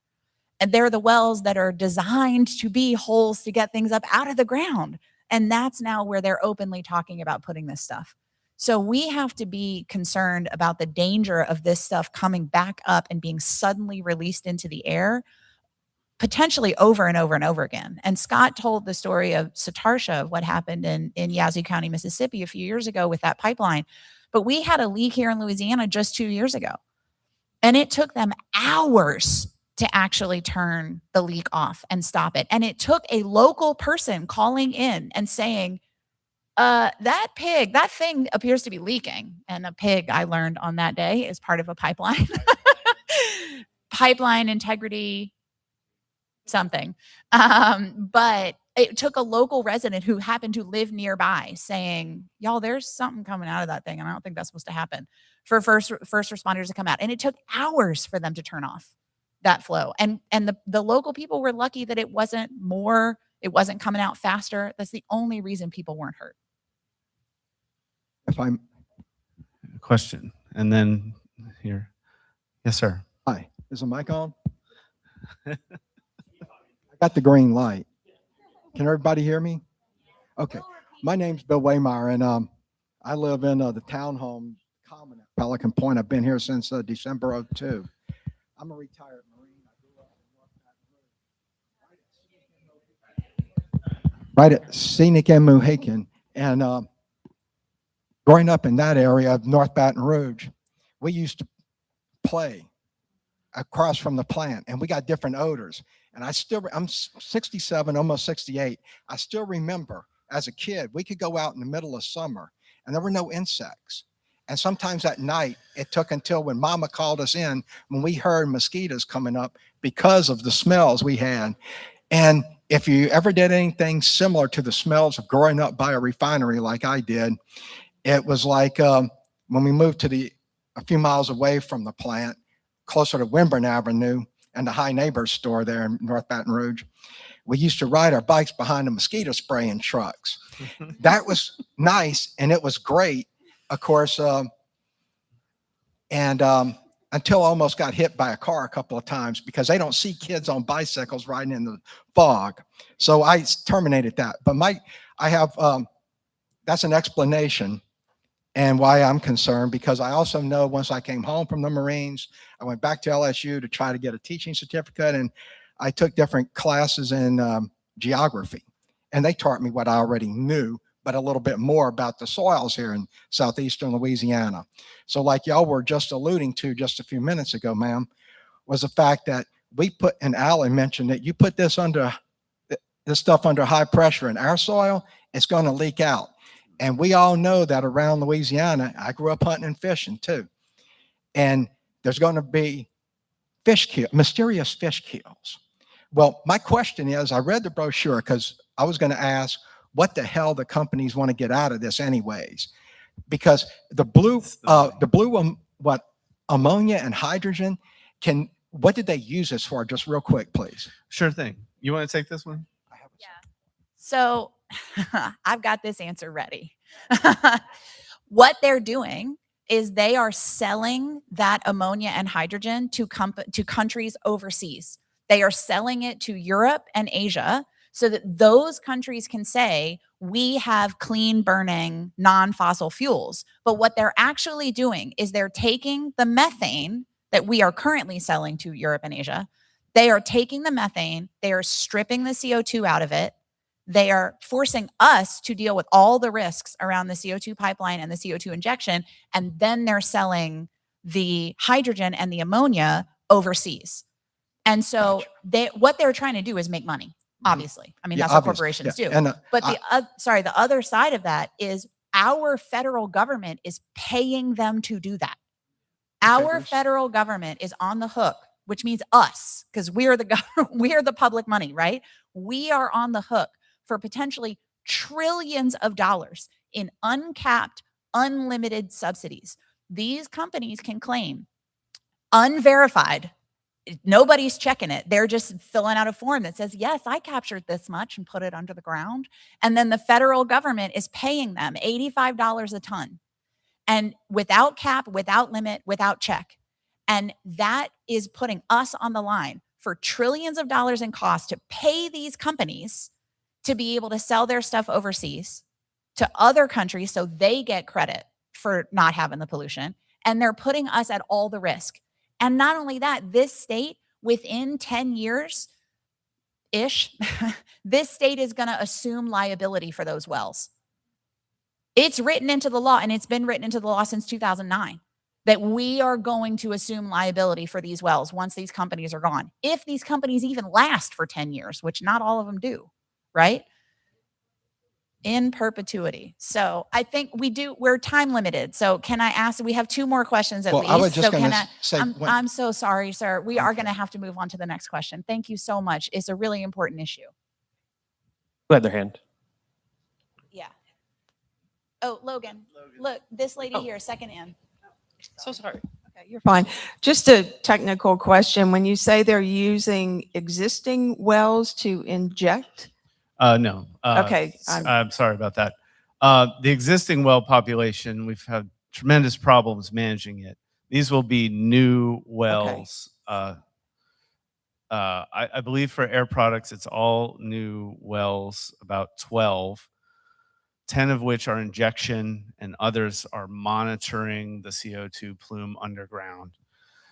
H: And they're the wells that are designed to be holes to get things up out of the ground. And that's now where they're openly talking about putting this stuff. So we have to be concerned about the danger of this stuff coming back up and being suddenly released into the air, potentially over and over and over again. And Scott told the story of Satarsha, of what happened in Yazoo County, Mississippi a few years ago with that pipeline. But we had a leak here in Louisiana just 2 years ago. And it took them hours to actually turn the leak off and stop it. And it took a local person calling in and saying, that thing appears to be leaking. And a pig, I learned on that day, is part of a pipeline. Pipeline integrity something. But it took a local resident who happened to live nearby saying, y'all, there's something coming out of that thing, and I don't think that's supposed to happen, for first responders to come out. And it took hours for them to turn off that flow. And the local people were lucky that it wasn't coming out faster. That's the only reason people weren't hurt.
J: If I'm
F: Question. And then here. Yes, sir.
J: Hi, is the mic on? I got the green light. Can everybody hear me? Okay. My name's Bill Waymeyer, and I live in the townhome common at Pelican Point. I've been here since December of '02. I'm a retired Marine. I grew up in North Baton Rouge, right at Scenic and Mohican. And growing up in that area of North Baton Rouge, we used to play across from the plant, and we got different odors. And I'm 67, almost 68. I still remember as a kid, we could go out in the middle of summer and there were no insects. And sometimes at night, it took until when Mama called us in when we heard mosquitoes coming up because of the smells we had. And if you ever did anything similar to the smells of growing up by a refinery like I did, It was like when we moved to a few miles away from the plant, closer to Wimburn Avenue and the High Neighbors store there in North Baton Rouge, we used to ride our bikes behind the mosquito spraying trucks. That was nice and it was great, of course. Until I almost got hit by a car a couple of times because they don't see kids on bicycles riding in the fog. So I terminated that. But I have, that's an explanation and why I'm concerned, because I also know once I came home from the Marines, I went back to LSU to try to get a teaching certificate, and I took different classes in geography, and they taught me what I already knew, but a little bit more about the soils here in southeastern Louisiana. So like y'all were just alluding to just a few minutes ago, ma'am, was the fact that we put, and Alan mentioned that you put this stuff under high pressure in our soil, it's going to leak out. And we all know that around Louisiana, I grew up hunting and fishing too. And there's going to be mysterious fish kills. Well, my question is, I read the brochure because I was going to ask what the hell the companies want to get out of this anyways. Because ammonia and hydrogen, what did they use this for? Just real quick, please.
F: Sure thing. You want to take this one?
H: Yeah. So I've got this answer ready. What they're doing is they are selling that ammonia and hydrogen to countries overseas. They are selling it to Europe and Asia so that those countries can say, we have clean burning non-fossil fuels. But what they're actually doing is they're taking the methane that we are currently selling to Europe and Asia. They are taking the methane, they are stripping the CO2 out of it. They are forcing us to deal with all the risks around the CO2 pipeline and the CO2 injection. And then they're selling the hydrogen and the ammonia overseas. And so what they're trying to do is make money, obviously. I mean, that's what corporations do.
J: And,
H: but the other side of that is our federal government is paying them to do that. Our federal government is on the hook, which means us, because we are the public money, right? We are on the hook for potentially trillions of dollars in uncapped, unlimited subsidies. These companies can claim unverified. Nobody's checking it. They're just filling out a form that says, yes, I captured this much and put it under the ground. And then the federal government is paying them $85 a ton. And without cap, without limit, without check. And that is putting us on the line for trillions of dollars in cost to pay these companies to be able to sell their stuff overseas to other countries so they get credit for not having the pollution. And they're putting us at all the risk. And not only that, this state, within 10 years-ish, this state is going to assume liability for those wells. It's written into the law, and it's been written into the law since 2009, that we are going to assume liability for these wells once these companies are gone. If these companies even last for 10 years, which not all of them do, right? In perpetuity. So I think we're time limited. So can I ask, we have 2 more questions at least.
J: I was just
H: so
J: going to say,
H: I'm so sorry, sir. We are going to have to move on to the next question. Thank you so much. It's a really important issue.
G: Who had their hand?
H: Yeah. Oh, Logan. Look, this lady here, second in.
G: So sorry.
K: Okay, you're fine. Just a technical question. When you say they're using existing wells to inject?
F: No.
K: Okay.
F: I'm sorry about that. The existing well population, we've had tremendous problems managing it. These will be new wells. Okay. I believe for Air Products, it's all new wells, about 12, 10 of which are injection and others are monitoring the CO2 plume underground.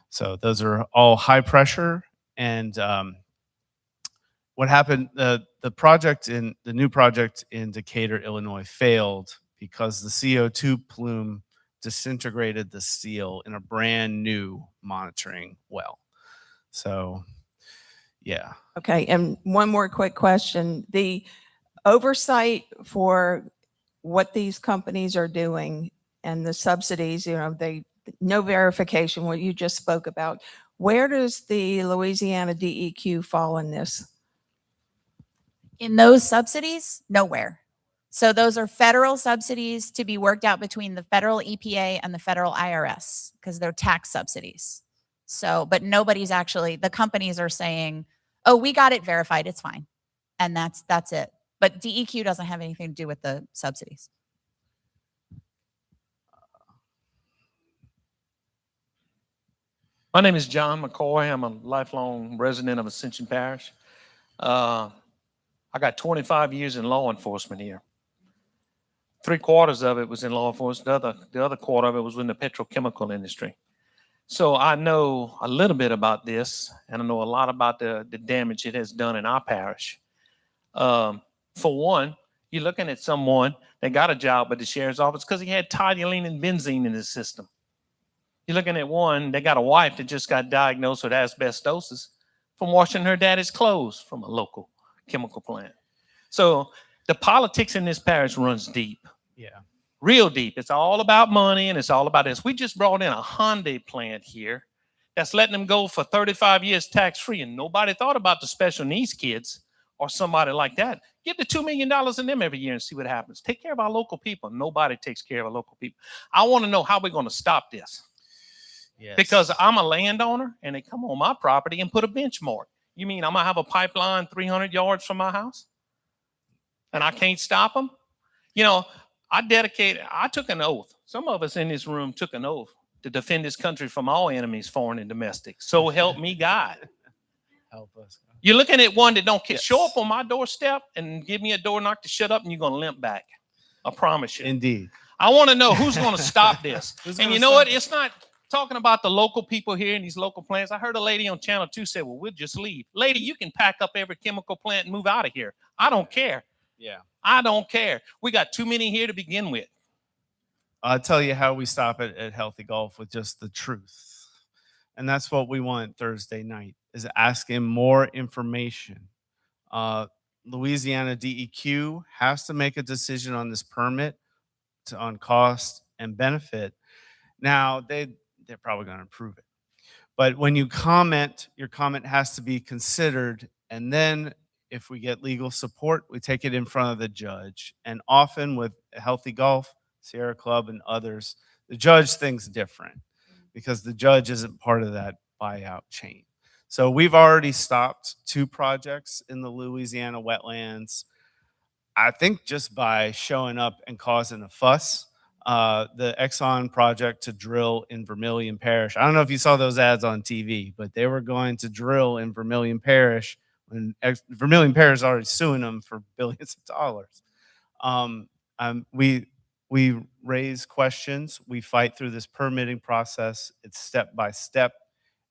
F: So those are all high pressure. And what happened, the new project in Decatur, Illinois failed because the CO2 plume disintegrated the steel in a brand new monitoring well. So, yeah.
K: Okay, and one more quick question. The oversight for what these companies are doing and the subsidies, no verification, what you just spoke about, where does the Louisiana DEQ fall in this?
H: In those subsidies, nowhere. So those are federal subsidies to be worked out between the federal EPA and the federal IRS because they're tax subsidies. So, but nobody's actually, the companies are saying, oh, we got it verified, it's fine. And that's it. But DEQ doesn't have anything to do with the subsidies.
L: My name is John McCoy. I'm a lifelong resident of Ascension Parish. I got 25 years in law enforcement here. 3/4 of it was in law enforcement. The other quarter of it was in the petrochemical industry. So I know a little bit about this, and I know a lot about the damage it has done in our parish. For one, you're looking at someone that got a job at the sheriff's office because he had toluene and benzene in his system. You're looking at one that got a wife that just got diagnosed with asbestosis from washing her daddy's clothes from a local chemical plant. So the politics in this parish runs deep.
F: Yeah.
L: Real deep. It's all about money and it's all about this. We just brought in a Hyundai plant here that's letting them go for 35 years tax-free, and nobody thought about the special needs kids or somebody like that. Give the $2 million in them every year and see what happens. Take care of our local people. Nobody takes care of our local people. I want to know how we're going to stop this.
F: Yes.
L: Because I'm a landowner and they come on my property and put a benchmark. You mean I'm going to have a pipeline 300 yards from my house? And I can't stop them? You know, I took an oath. Some of us in this room took an oath to defend this country from all enemies, foreign and domestic. So help me God.
F: Help us.
L: You're looking at one that don't
F: Yes.
L: show up on my doorstep and give me a door knock to shut up, and you're going to limp back. I promise you.
F: Indeed.
L: I want to know who's going to stop this.
F: Who's
L: And
F: gonna
L: you know
F: stop
L: what?
F: it?
L: It's not talking about the local people here in these local plants. I heard a lady on Channel 2 say, well, we'll just leave. Lady, you can pack up every chemical plant and move out of here. I don't care.
F: Yeah.
L: I don't care. We got too many here to begin with.
F: I'll tell you how we stop it at Healthy Golf with just the truth. And that's what we want Thursday night, is asking more information. Louisiana DEQ has to make a decision on this permit on cost and benefit. Now, they're probably going to approve it. But when you comment, your comment has to be considered. And then if we get legal support, we take it in front of the judge. And often with Healthy Golf, Sierra Club, and others, the judge thinks different because the judge isn't part of that buyout chain. So we've already stopped 2 projects in the Louisiana wetlands. I think just by showing up and causing a fuss. The Exxon project to drill in Vermilion Parish. I don't know if you saw those ads on TV, but they were going to drill in Vermilion Parish when Vermilion Parish is already suing them for billions of dollars. We raise questions. We fight through this permitting process. It's step by step.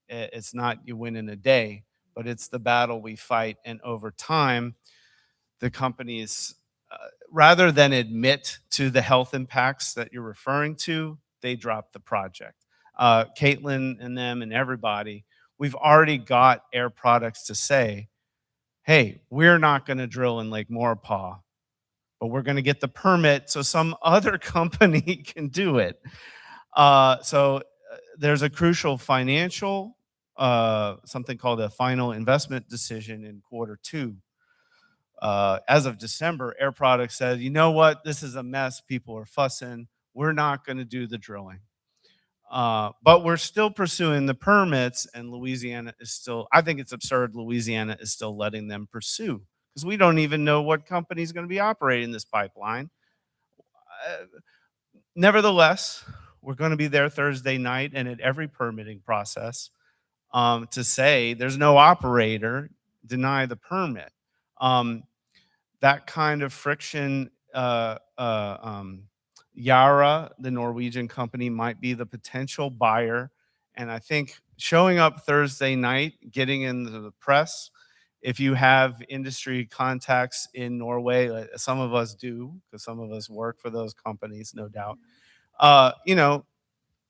F: It's not you win in a day, but it's the battle we fight. And over time, the companies, rather than admit to the health impacts that you're referring to, they drop the project. Caitlin and them and everybody, we've already got Air Products to say, hey, we're not going to drill in Lake Maurepas, but we're going to get the permit so some other company can do it. So there's a crucial financial, something called a final investment decision in Q2. As of December, Air Products said, you know what, this is a mess. People are fussing. We're not going to do the drilling. But we're still pursuing the permits, and Louisiana is still, I think it's absurd Louisiana is still letting them pursue because we don't even know what company is going to be operating this pipeline. Nevertheless, we're going to be there Thursday night and at every permitting process to say there's no operator, deny the permit. That kind of friction, Yara, the Norwegian company, might be the potential buyer. And I think showing up Thursday night, getting into the press, if you have industry contacts in Norway, some of us do, because some of us work for those companies, no doubt,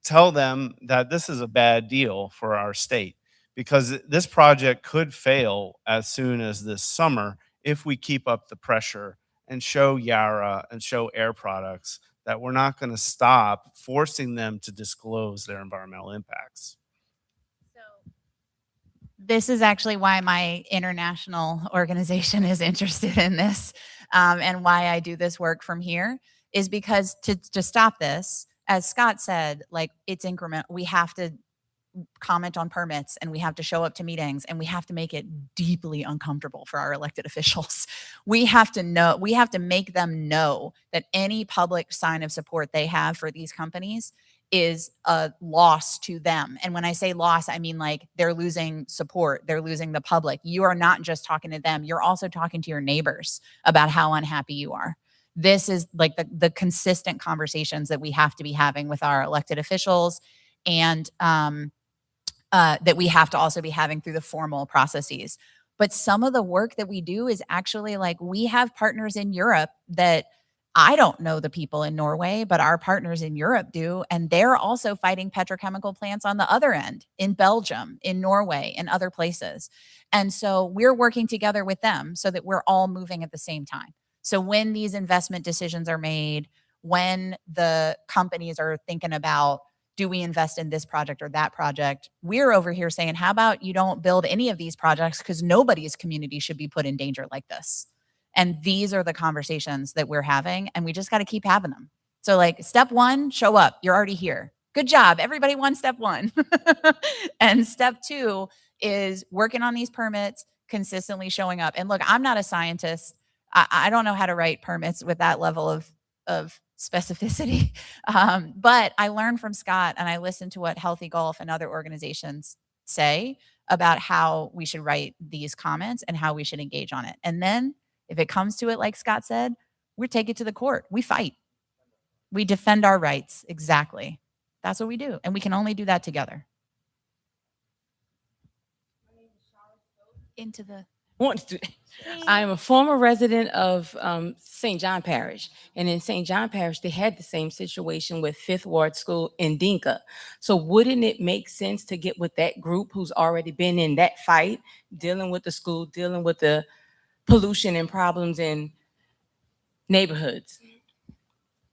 F: tell them that this is a bad deal for our state, because this project could fail as soon as this summer if we keep up the pressure and show Yara and show Air Products that we're not going to stop forcing them to disclose their environmental impacts.
H: This is actually why my international organization is interested in this, and why I do this work from here, is because to stop this, as Scott said, like, it's increment. We have to comment on permits, and we have to show up to meetings, and we have to make it deeply uncomfortable for our elected officials. We have to make them know that any public sign of support they have for these companies is a loss to them. And when I say loss, I mean, like, they're losing support, they're losing the public. You are not just talking to them, you're also talking to your neighbors about how unhappy you are. This is like the consistent conversations that we have to be having with our elected officials, and that we have to also be having through the formal processes. But some of the work that we do is actually, like, we have partners in Europe that I don't know the people in Norway, but our partners in Europe do. And they're also fighting petrochemical plants on the other end, in Belgium, in Norway, and other places. And so we're working together with them so that we're all moving at the same time. So when these investment decisions are made, when the companies are thinking about, do we invest in this project or that project, we're over here saying, how about you don't build any of these projects, because nobody's community should be put in danger like this. And these are the conversations that we're having, and we just got to keep having them. So, like, step one, show up. You're already here. Good job. Everybody won step one. And step two is working on these permits, consistently showing up. And look, I'm not a scientist. I don't know how to write permits with that level of specificity. But I learned from Scott, and I listened to what Healthy Golf and other organizations say about how we should write these comments and how we should engage on it. And then if it comes to it, like Scott said, we take it to the court. We fight. We defend our rights. Exactly. That's what we do. And we can only do that together. Into the
M: I am a former resident of St. John Parish. And in St. John Parish, they had the same situation with Fifth Ward School in Dinka. So wouldn't it make sense to get with that group who's already been in that fight, dealing with the school, dealing with the pollution and problems in neighborhoods?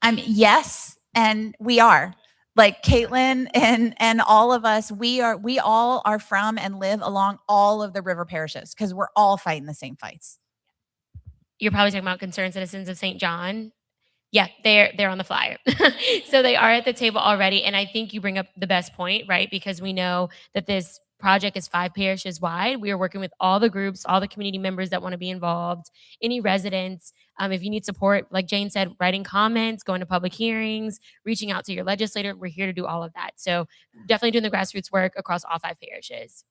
H: I mean, yes, and we are. Like Caitlin and all of us, we all are from and live along all of the river parishes, because we're all fighting the same fights.
E: You're probably talking about Concerned Citizens of St. John. Yeah, they're on the flyer. So they are at the table already. And I think you bring up the best point, right? Because we know that this project is 5 parishes wide. We are working with all the groups, all the community members that want to be involved, any residents. If you need support, like Jane said, writing comments, going to public hearings, reaching out to your legislator, we're here to do all of that. So definitely doing the grassroots work across all 5 parishes.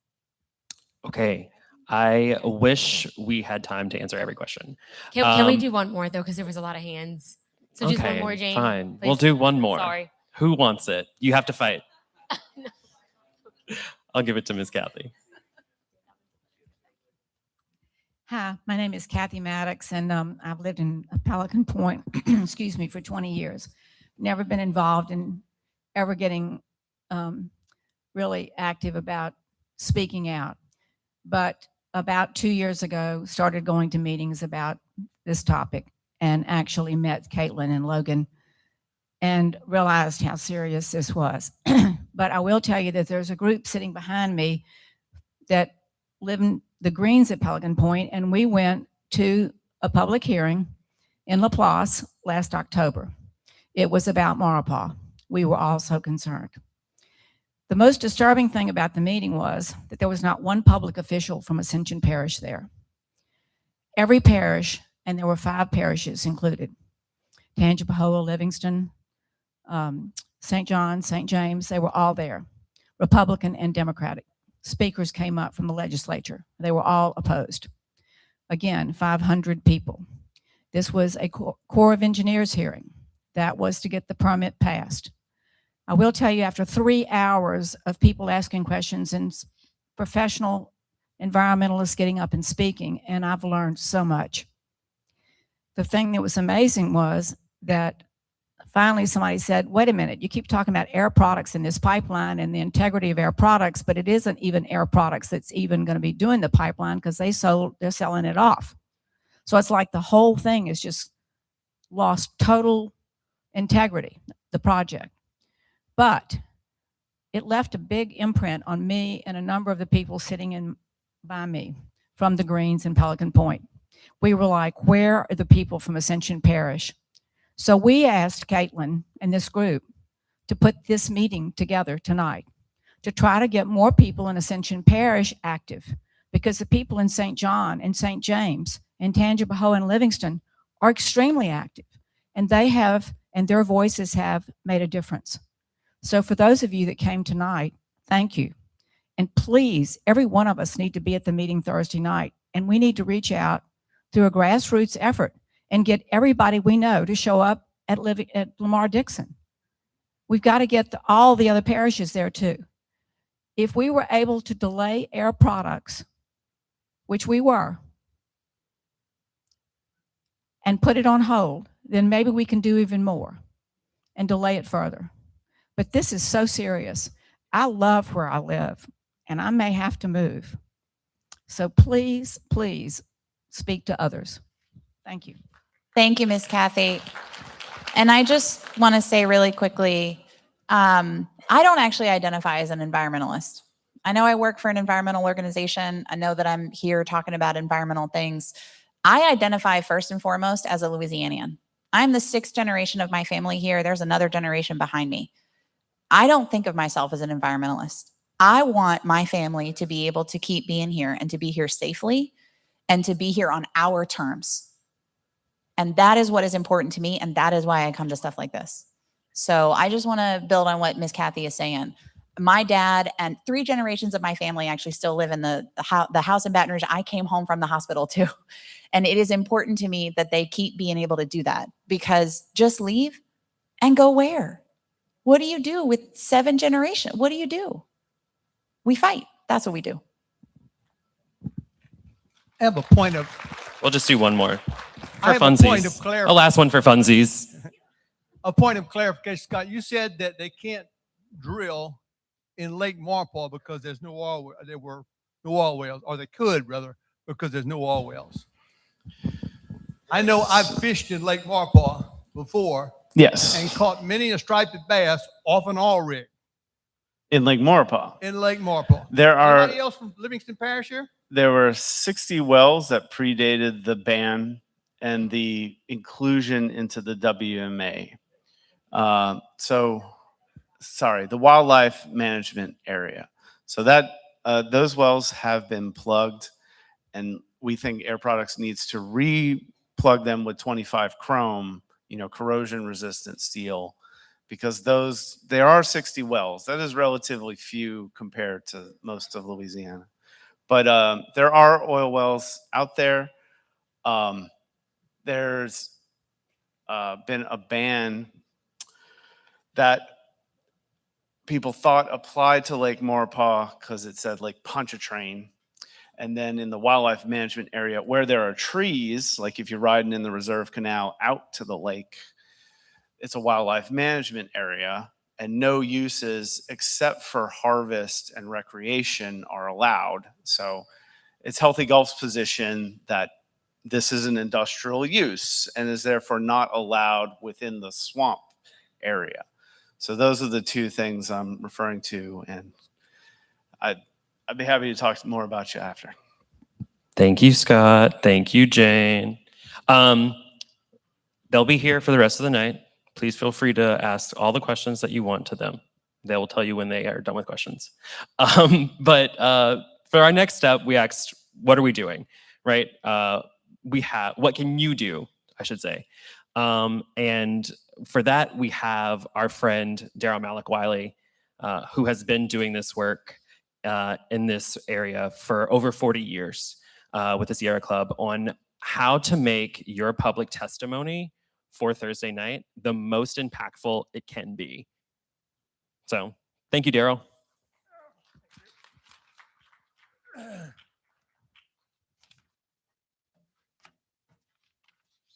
G: Okay. I wish we had time to answer every question.
E: Can we do one more, though? Because there was a lot of hands. So just one more, Jane.
G: Fine.
E: Please.
G: We'll do one more.
E: Sorry.
G: Who wants it? You have to fight. I'll give it to Ms. Kathy.
N: Hi, my name is Kathy Maddox, and I've lived in Pelican Point, excuse me, for 20 years. Never been involved in ever getting really active about speaking out. But about 2 years ago, started going to meetings about this topic, and actually met Caitlin and Logan and realized how serious this was. But I will tell you that there's a group sitting behind me that live in the Greens at Pelican Point, and we went to a public hearing in Laplace last October. It was about Maurepas. We were also concerned. The most disturbing thing about the meeting was that there was not one public official from Ascension Parish there. Every parish, and there were 5 parishes included, Tangipahoa, Livingston, St. John, St. James, they were all there, Republican and Democratic. Speakers came up from the legislature. They were all opposed. Again, 500 people. This was a Corps of Engineers hearing. That was to get the permit passed. I will tell you, after 3 hours of people asking questions and professional environmentalists getting up and speaking, and I've learned so much. The thing that was amazing was that finally somebody said, wait a minute, you keep talking about air products in this pipeline and the integrity of air products, but it isn't even air products that's even going to be doing the pipeline, because they're selling it off. So it's like the whole thing is just lost total integrity, the project. But it left a big imprint on me and a number of the people sitting in by me from the Greens in Pelican Point. We were like, where are the people from Ascension Parish? So we asked Caitlin and this group to put this meeting together tonight to try to get more people in Ascension Parish active, because the people in St. John and St. James and Tangipahoa and Livingston are extremely active, and their voices have made a difference. So for those of you that came tonight, thank you. And please, every one of us need to be at the meeting Thursday night, and we need to reach out through a grassroots effort and get everybody we know to show up at Lamar Dixon. We've got to get all the other parishes there too. If we were able to delay Air Products, which we were, and put it on hold, then maybe we can do even more and delay it further. But this is so serious. I love where I live, and I may have to move. So please, please speak to others. Thank you.
H: Thank you, Ms. Kathy. And I just want to say really quickly, I don't actually identify as an environmentalist. I know I work for an environmental organization. I know that I'm here talking about environmental things. I identify first and foremost as a Louisianian. I'm the 6th generation of my family here. There's another generation behind me. I don't think of myself as an environmentalist. I want my family to be able to keep being here and to be here safely and to be here on our terms. And that is what is important to me, and that is why I come to stuff like this. So I just want to build on what Ms. Kathy is saying. My dad and 3 generations of my family actually still live in the house in Baton Rouge I came home from the hospital to. And it is important to me that they keep being able to do that, because just leave and go where? What do you do with 7 generations? What do you do? We fight. That's what we do.
O: I have a point of.
B: We'll just do one more for
O: I have
B: funsies.
O: a point of
B: A
O: clarification.
B: last one for funsies.
O: A point of clarification, Scott. You said that they can't drill in Lake Marpaw because there's no oil. There were no oil wells, or they could rather, because there's no oil wells. I know I've fished in Lake Marpaw before.
F: Yes.
O: And caught many a striped bass off an oil rig
F: In Lake Maurepas.
O: in Lake Marpaw.
F: There are
O: Anybody else from Livingston Parish here?
F: there were 60 wells that predated the ban and the inclusion into the WMA. The wildlife management area. So that those wells have been plugged, and we think Air Products needs to re-plug them with 25 chrome, corrosion resistant steel, because there are 60 wells. That is relatively few compared to most of Louisiana. But there are oil wells out there. There's been a ban that people thought applied to Lake Maurepas because it said Lake Pontchartrain. And then in the wildlife management area where there are trees, like if you're riding in the reserve canal out to the lake, it's a wildlife management area, and no uses except for harvest and recreation are allowed. So it's Healthy Gulf's position that this is an industrial use and is therefore not allowed within the swamp area. So those are the 2 things I'm referring to, and I'd be happy to talk more about you after.
B: Thank you, Scott. Thank you, Jane. They'll be here for the rest of the night. Please feel free to ask all the questions that you want to them. They will tell you when they are done with questions. But for our next step, we asked, what are we doing, right? What can you do, I should say. And for that, we have our friend, Daryl Malik Wiley, who has been doing this work in this area for over 40 years with the Sierra Club on how to make your public testimony for Thursday night the most impactful it can be. So thank you, Daryl.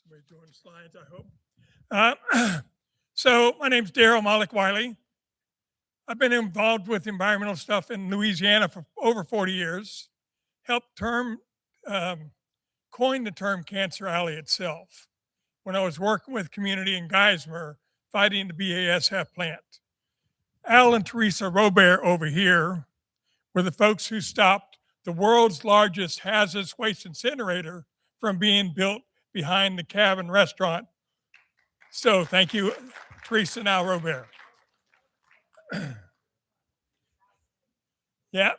P: Somebody doing the slides, I hope. So my name's Daryl Malik Wiley. I've been involved with environmental stuff in Louisiana for over 40 years. Helped coin the term Cancer Alley itself when I was working with community in Geismar fighting the BASF plant. Al and Teresa Robert over here were the folks who stopped the world's largest hazardous waste incinerator from being built behind the Cabin restaurant. So thank you, Teresa and Al Robert. Yeah.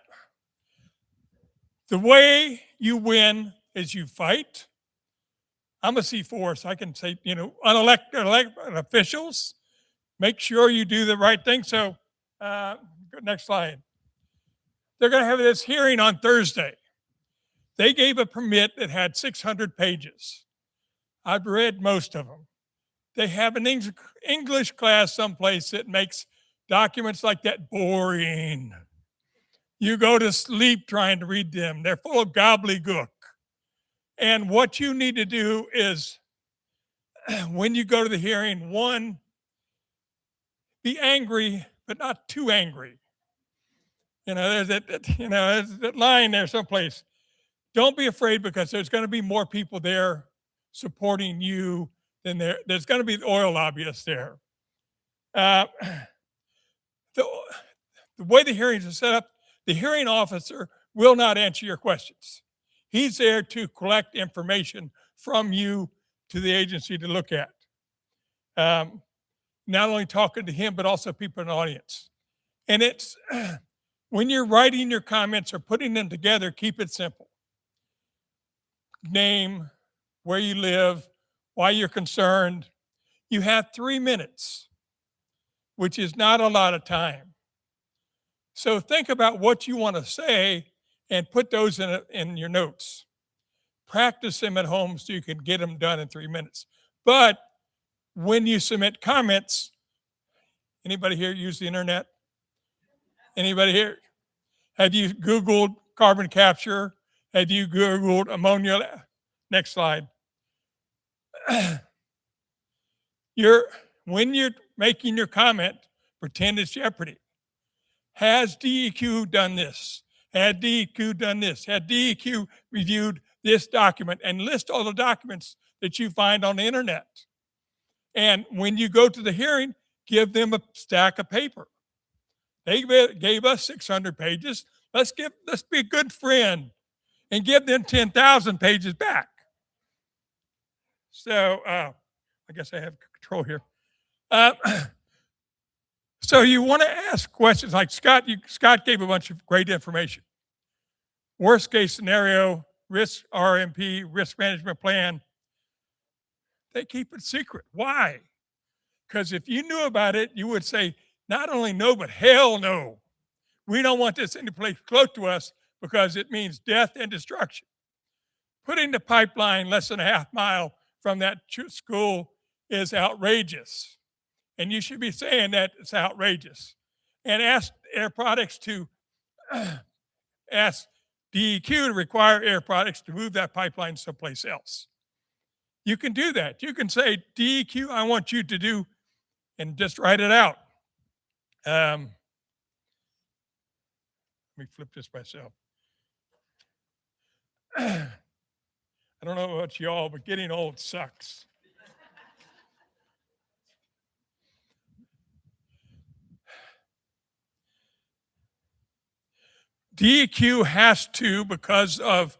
P: The way you win is you fight. I'm a C4, so I can say, unelected elected officials, make sure you do the right thing. So, next slide. They're going to have this hearing on Thursday. They gave a permit that had 600 pages. I've read most of them. They have an English class someplace that makes documents like that boring. You go to sleep trying to read them. They're full of gobbledygook. And what you need to do is, when you go to the hearing, one, be angry, but not too angry. There's that line there someplace. Don't be afraid, because there's going to be more people there supporting you than there's going to be the oil lobbyists there. The way the hearings are set up, the hearing officer will not answer your questions. He's there to collect information from you to the agency to look at. Not only talking to him, but also people in the audience. And it's when you're writing your comments or putting them together, keep it simple. Name, where you live, why you're concerned. You have 3 minutes, which is not a lot of time. So think about what you want to say and put those in your notes. Practice them at home so you can get them done in 3 minutes. But when you submit comments, anybody here use the internet? Anybody here? Have you Googled carbon capture? Have you Googled ammonia? Next slide. When you're making your comment, pretend it's Jeopardy. Has DEQ done this? Had DEQ done this? Had DEQ reviewed this document? And list all the documents that you find on the internet. And when you go to the hearing, give them a stack of paper. They gave us 600 pages. Let's be a good friend and give them 10,000 pages back. So I guess I have control here. So you want to ask questions like Scott. Scott gave a bunch of great information. Worst case scenario, risk RMP, risk management plan. They keep it secret. Why? Because if you knew about it, you would say, not only no, but hell no. We don't want this any place close to us because it means death and destruction. Putting the pipeline less than a half mile from that school is outrageous. And you should be saying that it's outrageous. And ask Air Products to ask DEQ to require Air Products to move that pipeline someplace else. You can do that. You can say, DEQ, I want you to do, and just write it out. Let me flip this myself. I don't know about y'all, but getting old sucks. DEQ has to, because of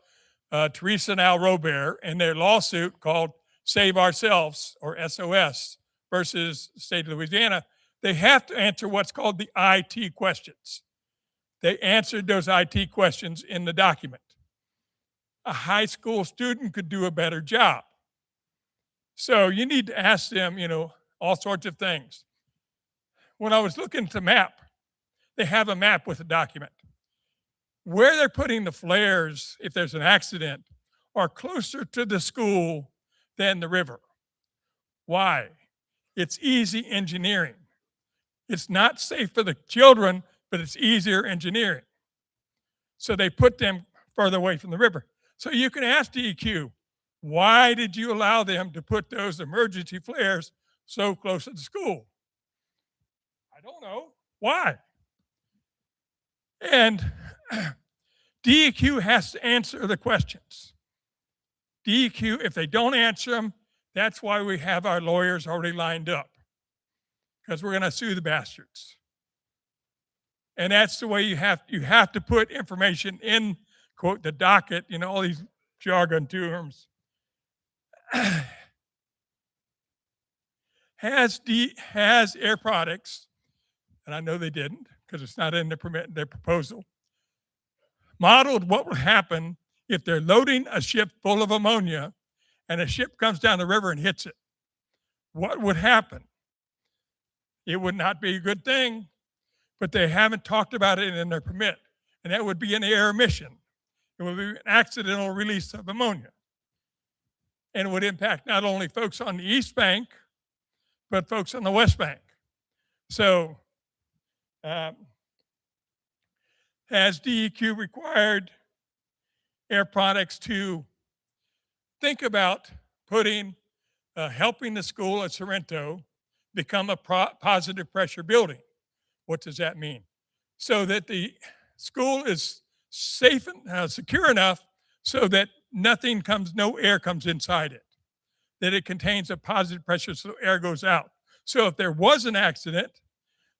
P: Teresa and Al Robert and their lawsuit called Save Ourselves, or SOS, versus the state of Louisiana, they have to answer what's called the IT questions. They answered those IT questions in the document. A high school student could do a better job. So you need to ask them, all sorts of things. When I was looking at the map, they have a map with a document. Where they're putting the flares, if there's an accident, are closer to the school than the river. Why? It's easy engineering. It's not safe for the children, but it's easier engineering. So they put them further away from the river. So you can ask DEQ, why did you allow them to put those emergency flares so close to the school? I don't know. Why? And DEQ has to answer the questions. DEQ, if they don't answer them, that's why we have our lawyers already lined up, because we're going to sue the bastards. And that's the way you have to put information in quote the docket, all these jargon terms. Has Air Products, and I know they didn't because it's not in their proposal, modeled what would happen if they're loading a ship full of ammonia and a ship comes down the river and hits it? What would happen? It would not be a good thing, but they haven't talked about it in their permit, and that would be an air emission. It would be an accidental release of ammonia, and it would impact not only folks on the East Bank, but folks on the West Bank. So, has DEQ required Air Products to think about helping the school at Sorrento become a positive pressure building? What does that mean? So that the school is safe and secure enough so that no air comes inside it, that it contains a positive pressure so air goes out. So if there was an accident,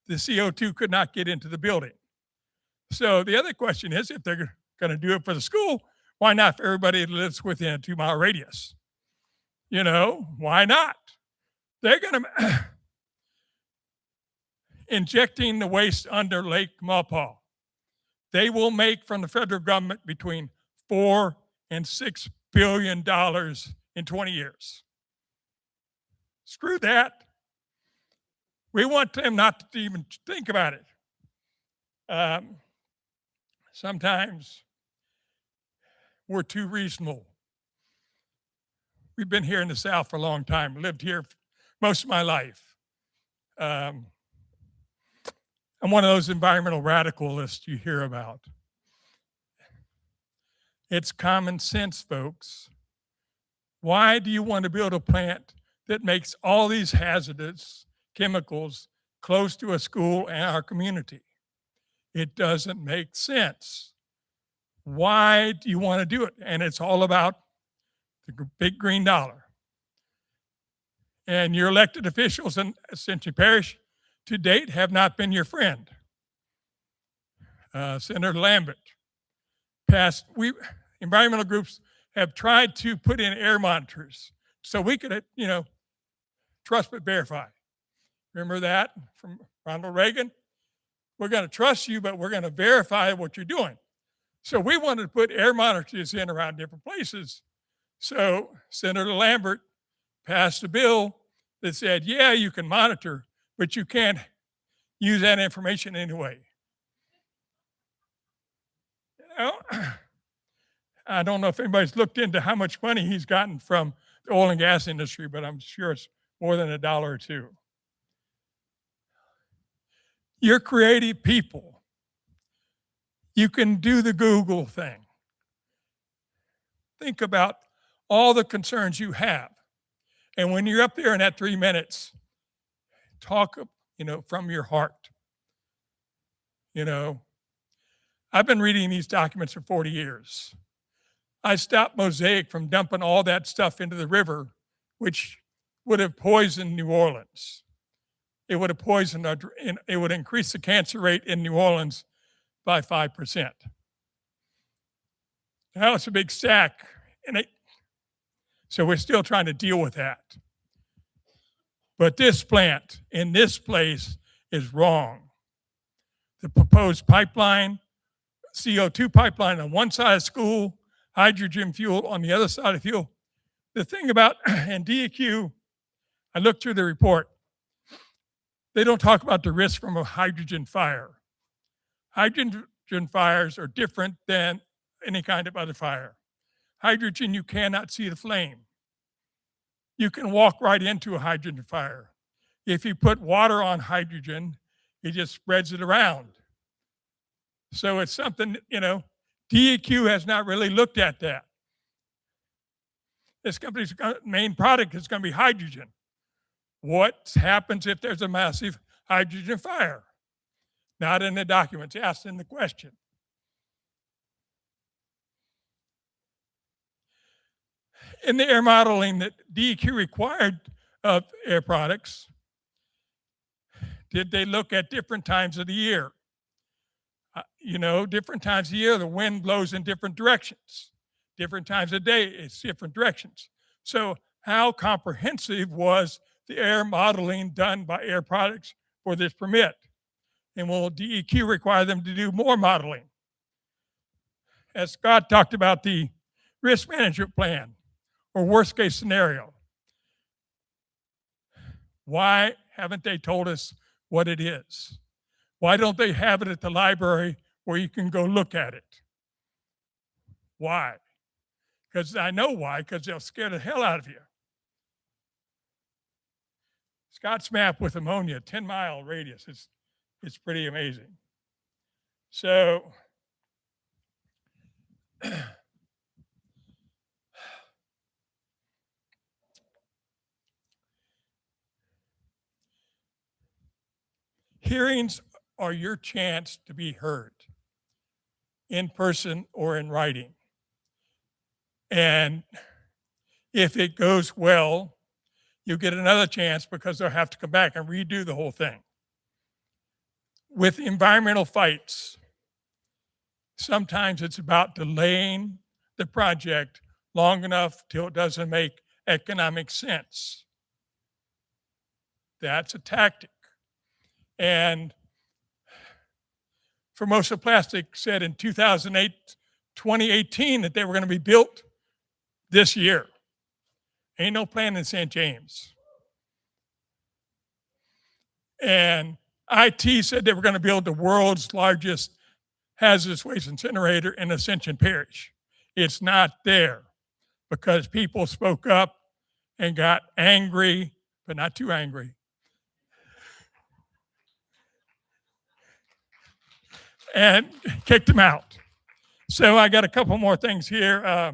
P: the CO2 could not get into the building. So the other question is, if they're going to do it for the school, why not for everybody that lives within a 2-mile radius? Why not? They're going to injecting the waste under Lake Maupaw. They will make from the federal government between $4 and $6 billion in 20 years. Screw that. We want them not to even think about it. Sometimes we're too reasonable. We've been here in the South for a long time, lived here most of my life. I'm one of those environmental radicalists you hear about. It's common sense, folks. Why do you want to build a plant that makes all these hazardous chemicals close to a school and our community? It doesn't make sense. Why do you want to do it? And it's all about the big green dollar. And your elected officials in Century Parish to date have not been your friend. Senator Lambert environmental groups have tried to put in air monitors so we could, trust but verify. Remember that from Ronald Reagan? We're going to trust you, but we're going to verify what you're doing. So we wanted to put air monitors in around different places. So Senator Lambert passed a bill that said, yeah, you can monitor, but you can't use that information anyway. I don't know if anybody's looked into how much money he's gotten from the oil and gas industry, but I'm sure it's more than $1 or $2. You're creative people. You can do the Google thing. Think about all the concerns you have. And when you're up there in that 3 minutes, talk, from your heart. I've been reading these documents for 40 years. I stopped Mosaic from dumping all that stuff into the river, which would have poisoned New Orleans. It would have it would increase the cancer rate in New Orleans by 5%. Now it's a big stack, so we're still trying to deal with that. But this plant in this place is wrong. The proposed pipeline, CO2 pipeline on one side of school, hydrogen fuel on the other side of fuel. The thing about, and DEQ, I looked through the report, they don't talk about the risk from a hydrogen fire. Hydrogen fires are different than any kind of other fire. Hydrogen, you cannot see the flame. You can walk right into a hydrogen fire. If you put water on hydrogen, it just spreads it around. So it's something, DEQ has not really looked at that. This company's main product is going to be hydrogen. What happens if there's a massive hydrogen fire? Not in the documents, asked in the question. In the air modeling that DEQ required of Air Products, did they look at different times of the year? Different times of year, the wind blows in different directions. Different times of day, it's different directions. So how comprehensive was the air modeling done by Air Products for this permit? And will DEQ require them to do more modeling? As Scott talked about the risk management plan or worst case scenario, why haven't they told us what it is? Why don't they have it at the library where you can go look at it? Why? Because I know why, because they'll scare the hell out of you. Scott's map with ammonia, 10-mile radius, it's pretty amazing. So hearings are your chance to be heard in person or in writing. And if it goes well, you get another chance because they'll have to come back and redo the whole thing. With environmental fights, sometimes it's about delaying the project long enough till it doesn't make economic sense. That's a tactic. And Formosa Plastic said in 2018 that they were going to be built this year. Ain't no plan in St. James. And IT said they were going to build the world's largest hazardous waste incinerator in Ascension Parish. It's not there because people spoke up and got angry, but not too angry. And kicked them out. So I got a couple more things here.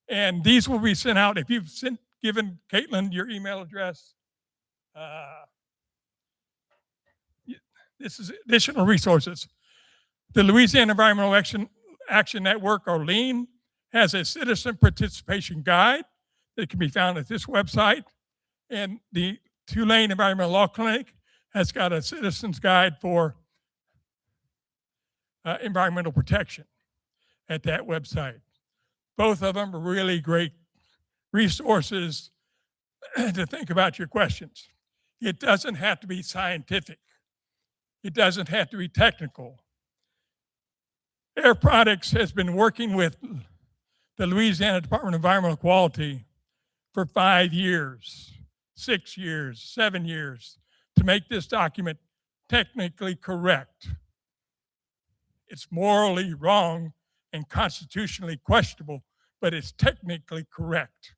P: And these will be sent out. If you've given Caitlin your email address, this is additional resources. The Louisiana Environmental Action Network, or LEAN, has a citizen participation guide that can be found at this website. And the Tulane Environmental Law Clinic has got a citizen's guide for environmental protection at that website. Both of them are really great resources to think about your questions. It doesn't have to be scientific. It doesn't have to be technical. Air Products has been working with the Louisiana Department of Environmental Quality for 5 years, 6 years, 7 years to make this document technically correct. It's morally wrong and constitutionally questionable, but it's technically correct.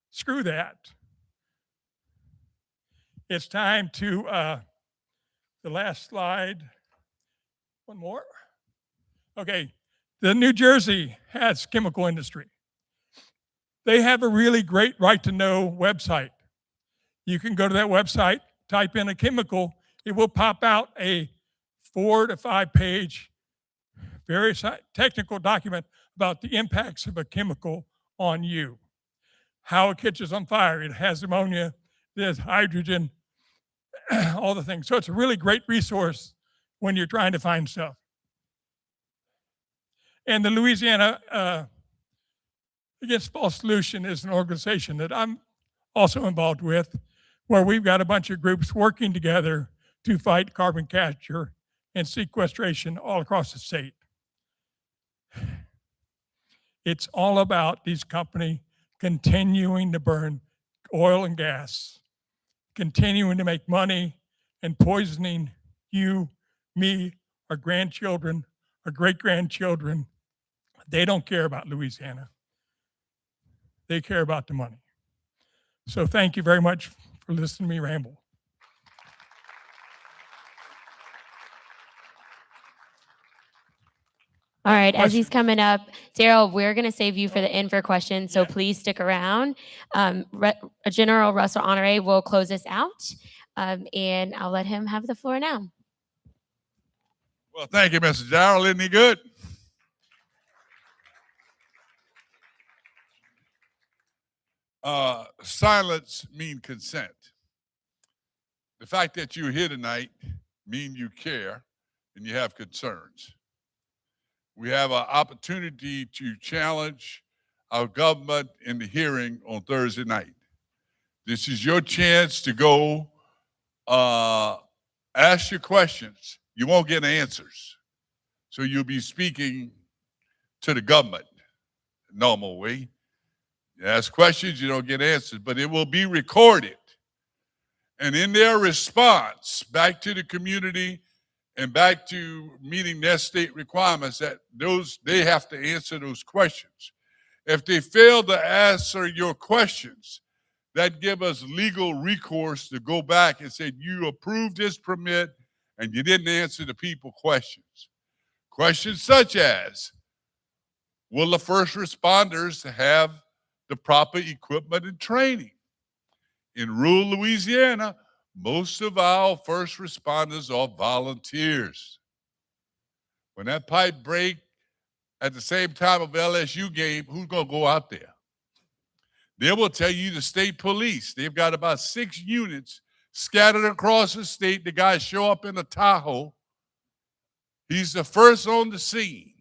P: Screw that. It's time to, the last slide, one more. Okay, the New Jersey has chemical industry. They have a really great right to know website. You can go to that website, type in a chemical, it will pop out a 4 to 5 page, very technical document about the impacts of a chemical on you. How it catches on fire, it has ammonia, there's hydrogen, all the things. So it's a really great resource when you're trying to find stuff. And the Louisiana Against False Solution is an organization that I'm also involved with, where we've got a bunch of groups working together to fight carbon capture and sequestration all across the state. It's all about these companies continuing to burn oil and gas, continuing to make money and poisoning you, me, our grandchildren, our great-grandchildren. They don't care about Louisiana. They care about the money. So thank you very much for listening to me ramble.
E: All right, as he's coming up, Daryl, we're going to save you for the end for questions, so please stick around. General Russell Honore will close us out, and I'll let him have the floor now.
Q: Well, thank you, Mr. Darrell. Isn't he good? Silence means consent. The fact that you're here tonight means you care, and you have concerns. We have an opportunity to challenge our government in the hearing on Thursday night. This is your chance to go ask your questions. You won't get answers. So you'll be speaking to the government normal way. You ask questions, you don't get answers, but it will be recorded. And in their response back to the community and back to meeting their state requirements, that they have to answer those questions. If they fail to answer your questions, that give us legal recourse to go back and say, you approved this permit and you didn't answer the people questions. Questions such as, will the first responders have the proper equipment and training? In rural Louisiana, most of our first responders are volunteers. When that pipe break at the same time of LSU game, who's going to go out there? They will tell you the state police. They've got about 6 units scattered across the state. The guys show up in a Tahoe. He's the first on the scene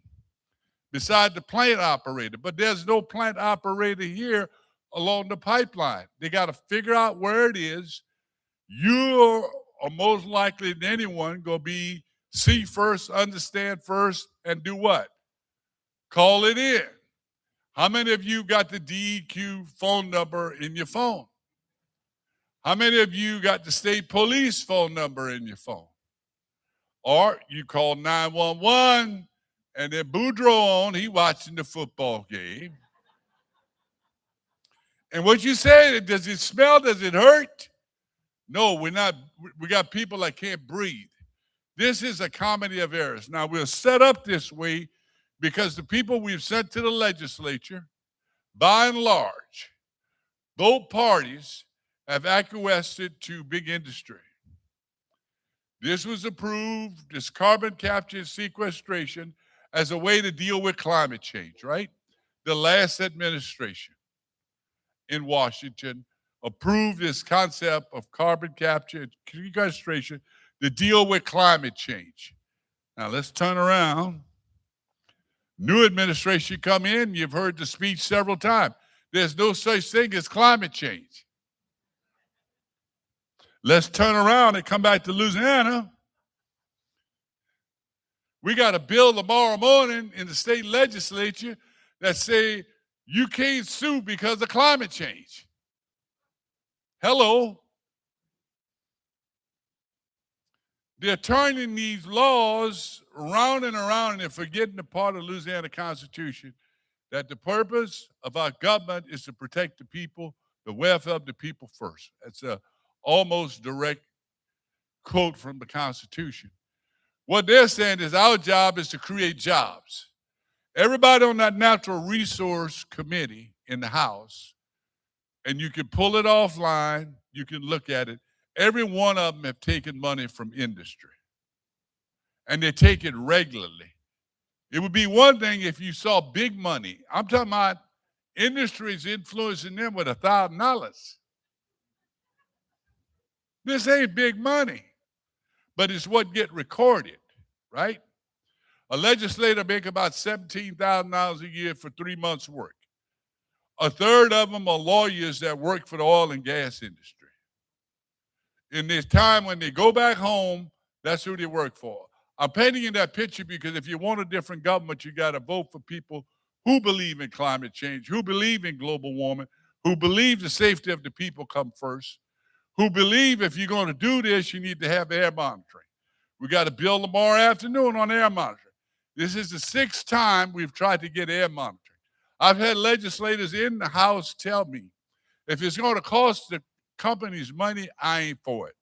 Q: beside the plant operator. But there's no plant operator here along the pipeline. They got to figure out where it is. You are most likely than anyone going to be see first, understand first, and do what? Call it in. How many of you got the DEQ phone number in your phone? How many of you got the state police phone number in your phone? Or you call 911 and then Boudreaux on, he watching the football game. And what you say, does it smell? Does it hurt? No, we're not. We got people that can't breathe. This is a comedy of errors. Now, we're set up this way because the people we've sent to the legislature, by and large, both parties have acquiesced to big industry. This was approved, this carbon capture and sequestration, as a way to deal with climate change, right? The last administration in Washington approved this concept of carbon capture and sequestration to deal with climate change. Now let's turn around. New administration come in, you've heard the speech several times. There's no such thing as climate change. Let's turn around and come back to Louisiana. We got a bill tomorrow morning in the state legislature that say you can't sue because of climate change. Hello. They're turning these laws around and around, and they're forgetting the part of the Louisiana Constitution that the purpose of our government is to protect the people, the welfare of the people first. That's a almost direct quote from the Constitution. What they're saying is our job is to create jobs. Everybody on that natural resource committee in the House, and you can pull it offline, you can look at it. Every one of them have taken money from industry, and they take it regularly. It would be one thing if you saw big money. I'm talking about industries influencing them with $1,000. This ain't big money, but it's what get recorded, right? A legislator make about $17,000 a year for 3 months' work. A third of them are lawyers that work for the oil and gas industry. In this time when they go back home, that's who they work for. I'm painting you that picture because if you want a different government, you got to vote for people who believe in climate change, who believe in global warming, who believe the safety of the people come first, who believe if you're going to do this, you need to have air monitoring. We got a bill tomorrow afternoon on air monitoring. This is the 6th time we've tried to get air monitoring. I've had legislators in the House tell me, if it's going to cost the companies money, I ain't for it.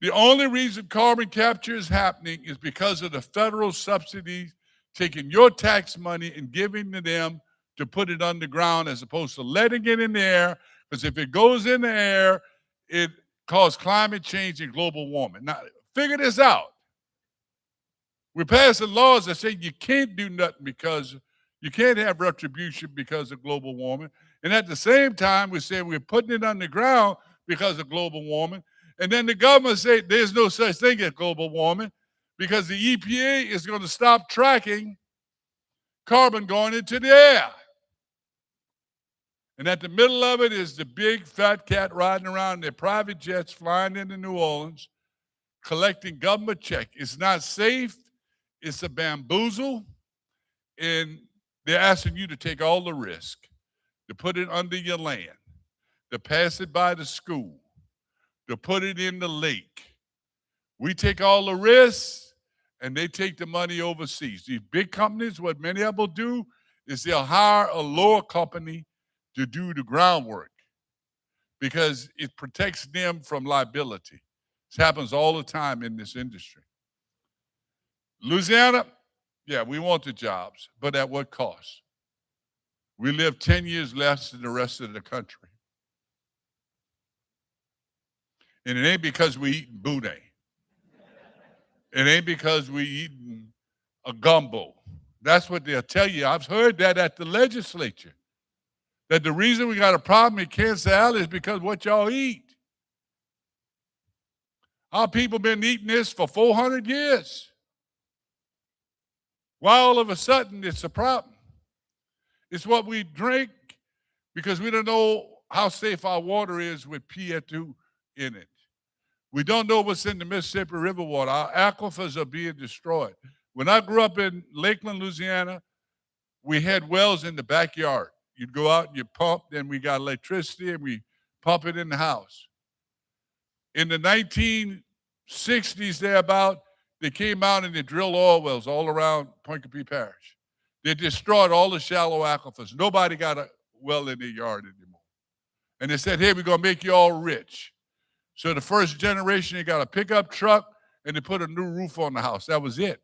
Q: The only reason carbon capture is happening is because of the federal subsidies taking your tax money and giving to them to put it underground as opposed to letting it in the air, because if it goes in the air, it causes climate change and global warming. Now, figure this out. We're passing laws that say you can't do nothing because you can't have retribution because of global warming. And at the same time, we're saying we're putting it underground because of global warming. And then the government say there's no such thing as global warming because the EPA is going to stop tracking carbon going into the air. And at the middle of it is the big fat cat riding around in their private jets flying into New Orleans, collecting government check. It's not safe. It's a bamboozle. And they're asking you to take all the risk, to put it under your land, to pass it by the school, to put it in the lake. We take all the risks, and they take the money overseas. These big companies, what many of them will do is they'll hire a lower company to do the groundwork because it protects them from liability. This happens all the time in this industry. Louisiana, yeah, we want the jobs, but at what cost? We live 10 years less than the rest of the country. And it ain't because we eat boudin. It ain't because we eating a gumbo. That's what they'll tell you. I've heard that at the legislature. That the reason we got a problem in Kansas Alley is because what y'all eat. Our people been eating this for 400 years. Why all of a sudden it's a problem? It's what we drink because we don't know how safe our water is with PA2 in it. We don't know what's in the Mississippi River water. Our aquifers are being destroyed. When I grew up in Lakeland, Louisiana, we had wells in the backyard. You'd go out and you pump, then we got electricity and we pump it in the house. In the 1960s, thereabout, they came out and they drilled oil wells all around Point-Coupee Parish. They destroyed all the shallow aquifers. Nobody got a well in their yard anymore. And they said, hey, we're going to make you all rich. So the first generation, they got a pickup truck and they put a new roof on the house. That was it.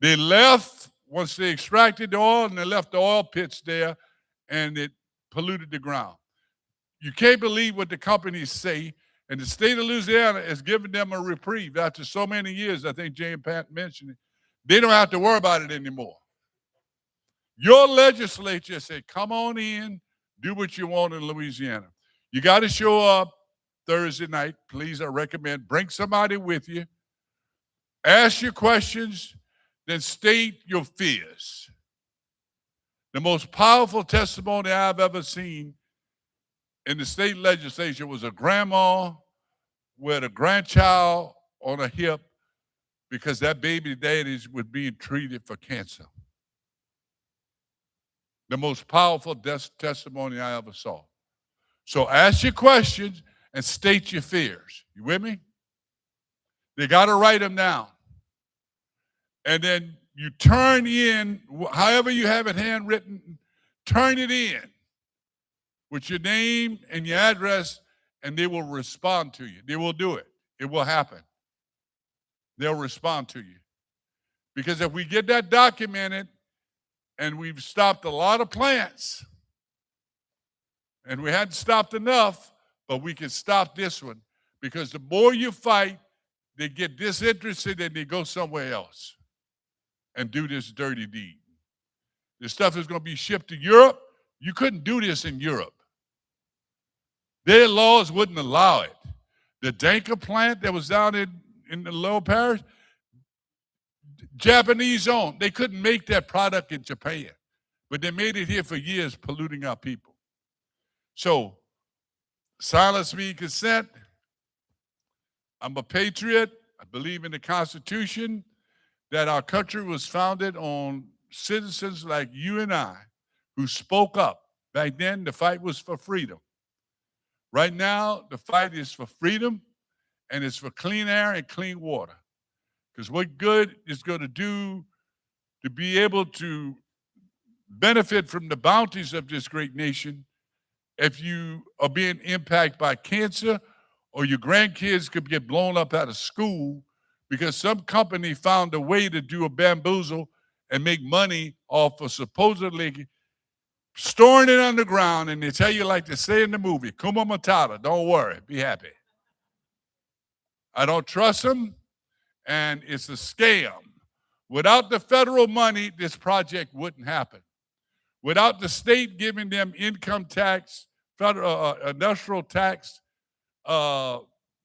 Q: They left once they extracted the oil and they left the oil pits there and it polluted the ground. You can't believe what the companies say. And the state of Louisiana has given them a reprieve after so many years. I think Jane Pat mentioned it. They don't have to worry about it anymore. Your legislature said, come on in, do what you want in Louisiana. You got to show up Thursday night. Please, I recommend, bring somebody with you. Ask your questions, then state your fears. The most powerful testimony I've ever seen in the state legislature was a grandma with a grandchild on a hip because that baby daddy was being treated for cancer. The most powerful testimony I ever saw. So ask your questions and state your fears. You with me? They got to write them down. And then you turn in, however you have it handwritten, turn it in with your name and your address, and they will respond to you. They will do it. It will happen. They'll respond to you. Because if we get that documented, and we've stopped a lot of plants, and we hadn't stopped enough, but we can stop this one. Because the more you fight, they get disinterested and they go somewhere else and do this dirty deed. This stuff is going to be shipped to Europe. You couldn't do this in Europe. Their laws wouldn't allow it. The Danker plant that was down in the Lower Parish, Japanese owned. They couldn't make that product in Japan, but they made it here for years, polluting our people. So, silence means consent. I'm a patriot. I believe in the Constitution, that our country was founded on citizens like you and I who spoke up. Back then, the fight was for freedom. Right now, the fight is for freedom, and it's for clean air and clean water. Because what good is going to do to be able to benefit from the bounties of this great nation if you are being impacted by cancer, or your grandkids could get blown up out of school because some company found a way to do a bamboozle and make money off of supposedly storing it underground, and they tell you like they say in the movie, Kuma Matata, don't worry, be happy. I don't trust them, and it's a scam. Without the federal money, this project wouldn't happen. Without the state giving them income tax, federal industrial tax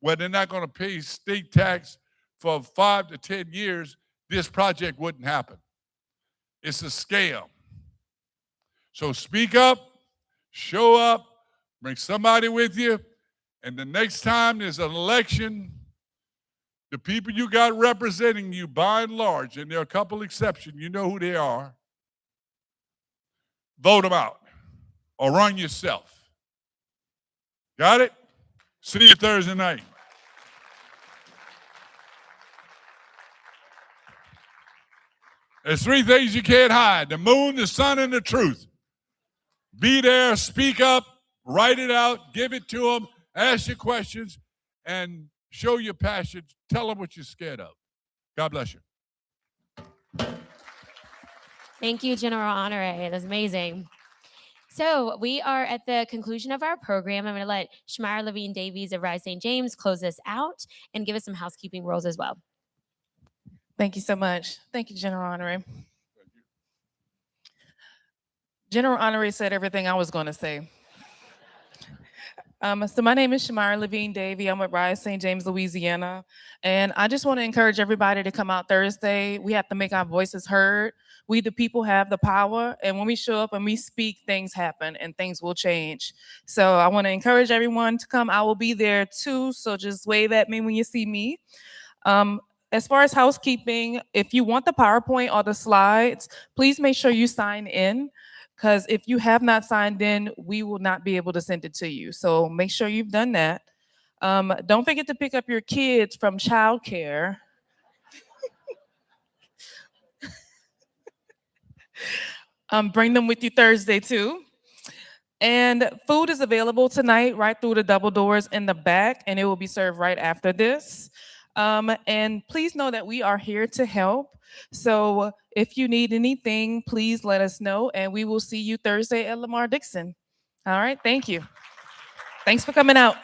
Q: where they're not going to pay state tax for 5 to 10 years, this project wouldn't happen. It's a scam. So speak up, show up, bring somebody with you, and the next time there's an election, the people you got representing you, by and large, and there are a couple exceptions, you know who they are, vote them out or run yourself. Got it? See you Thursday night. There's 3 things you can't hide: the moon, the sun, and the truth. Be there, speak up, write it out, give it to them, ask your questions, and show your passion. Tell them what you're scared of. God bless you.
E: Thank you, General Honore. It was amazing. So we are at the conclusion of our program. I'm going to let Shemira Levine Davies of Rise St. James close us out and give us some housekeeping rules as well.
R: Thank you so much. Thank you, General Honore. General Honore said everything I was going to say. So my name is Shemira Levine Davy. I'm with Rise St. James, Louisiana. And I just want to encourage everybody to come out Thursday. We have to make our voices heard. We, the people, have the power. And when we show up and we speak, things happen and things will change. So I want to encourage everyone to come. I will be there too. So just wave at me when you see me. As far as housekeeping, if you want the PowerPoint or the slides, please make sure you sign in. Because if you have not signed in, we will not be able to send it to you. So make sure you've done that. Don't forget to pick up your kids from childcare. Bring them with you Thursday too. And food is available tonight right through the double doors in the back, and it will be served right after this. And please know that we are here to help. So if you need anything, please let us know, and we will see you Thursday at Lamar Dixon. All right, thank you. Thanks for coming out.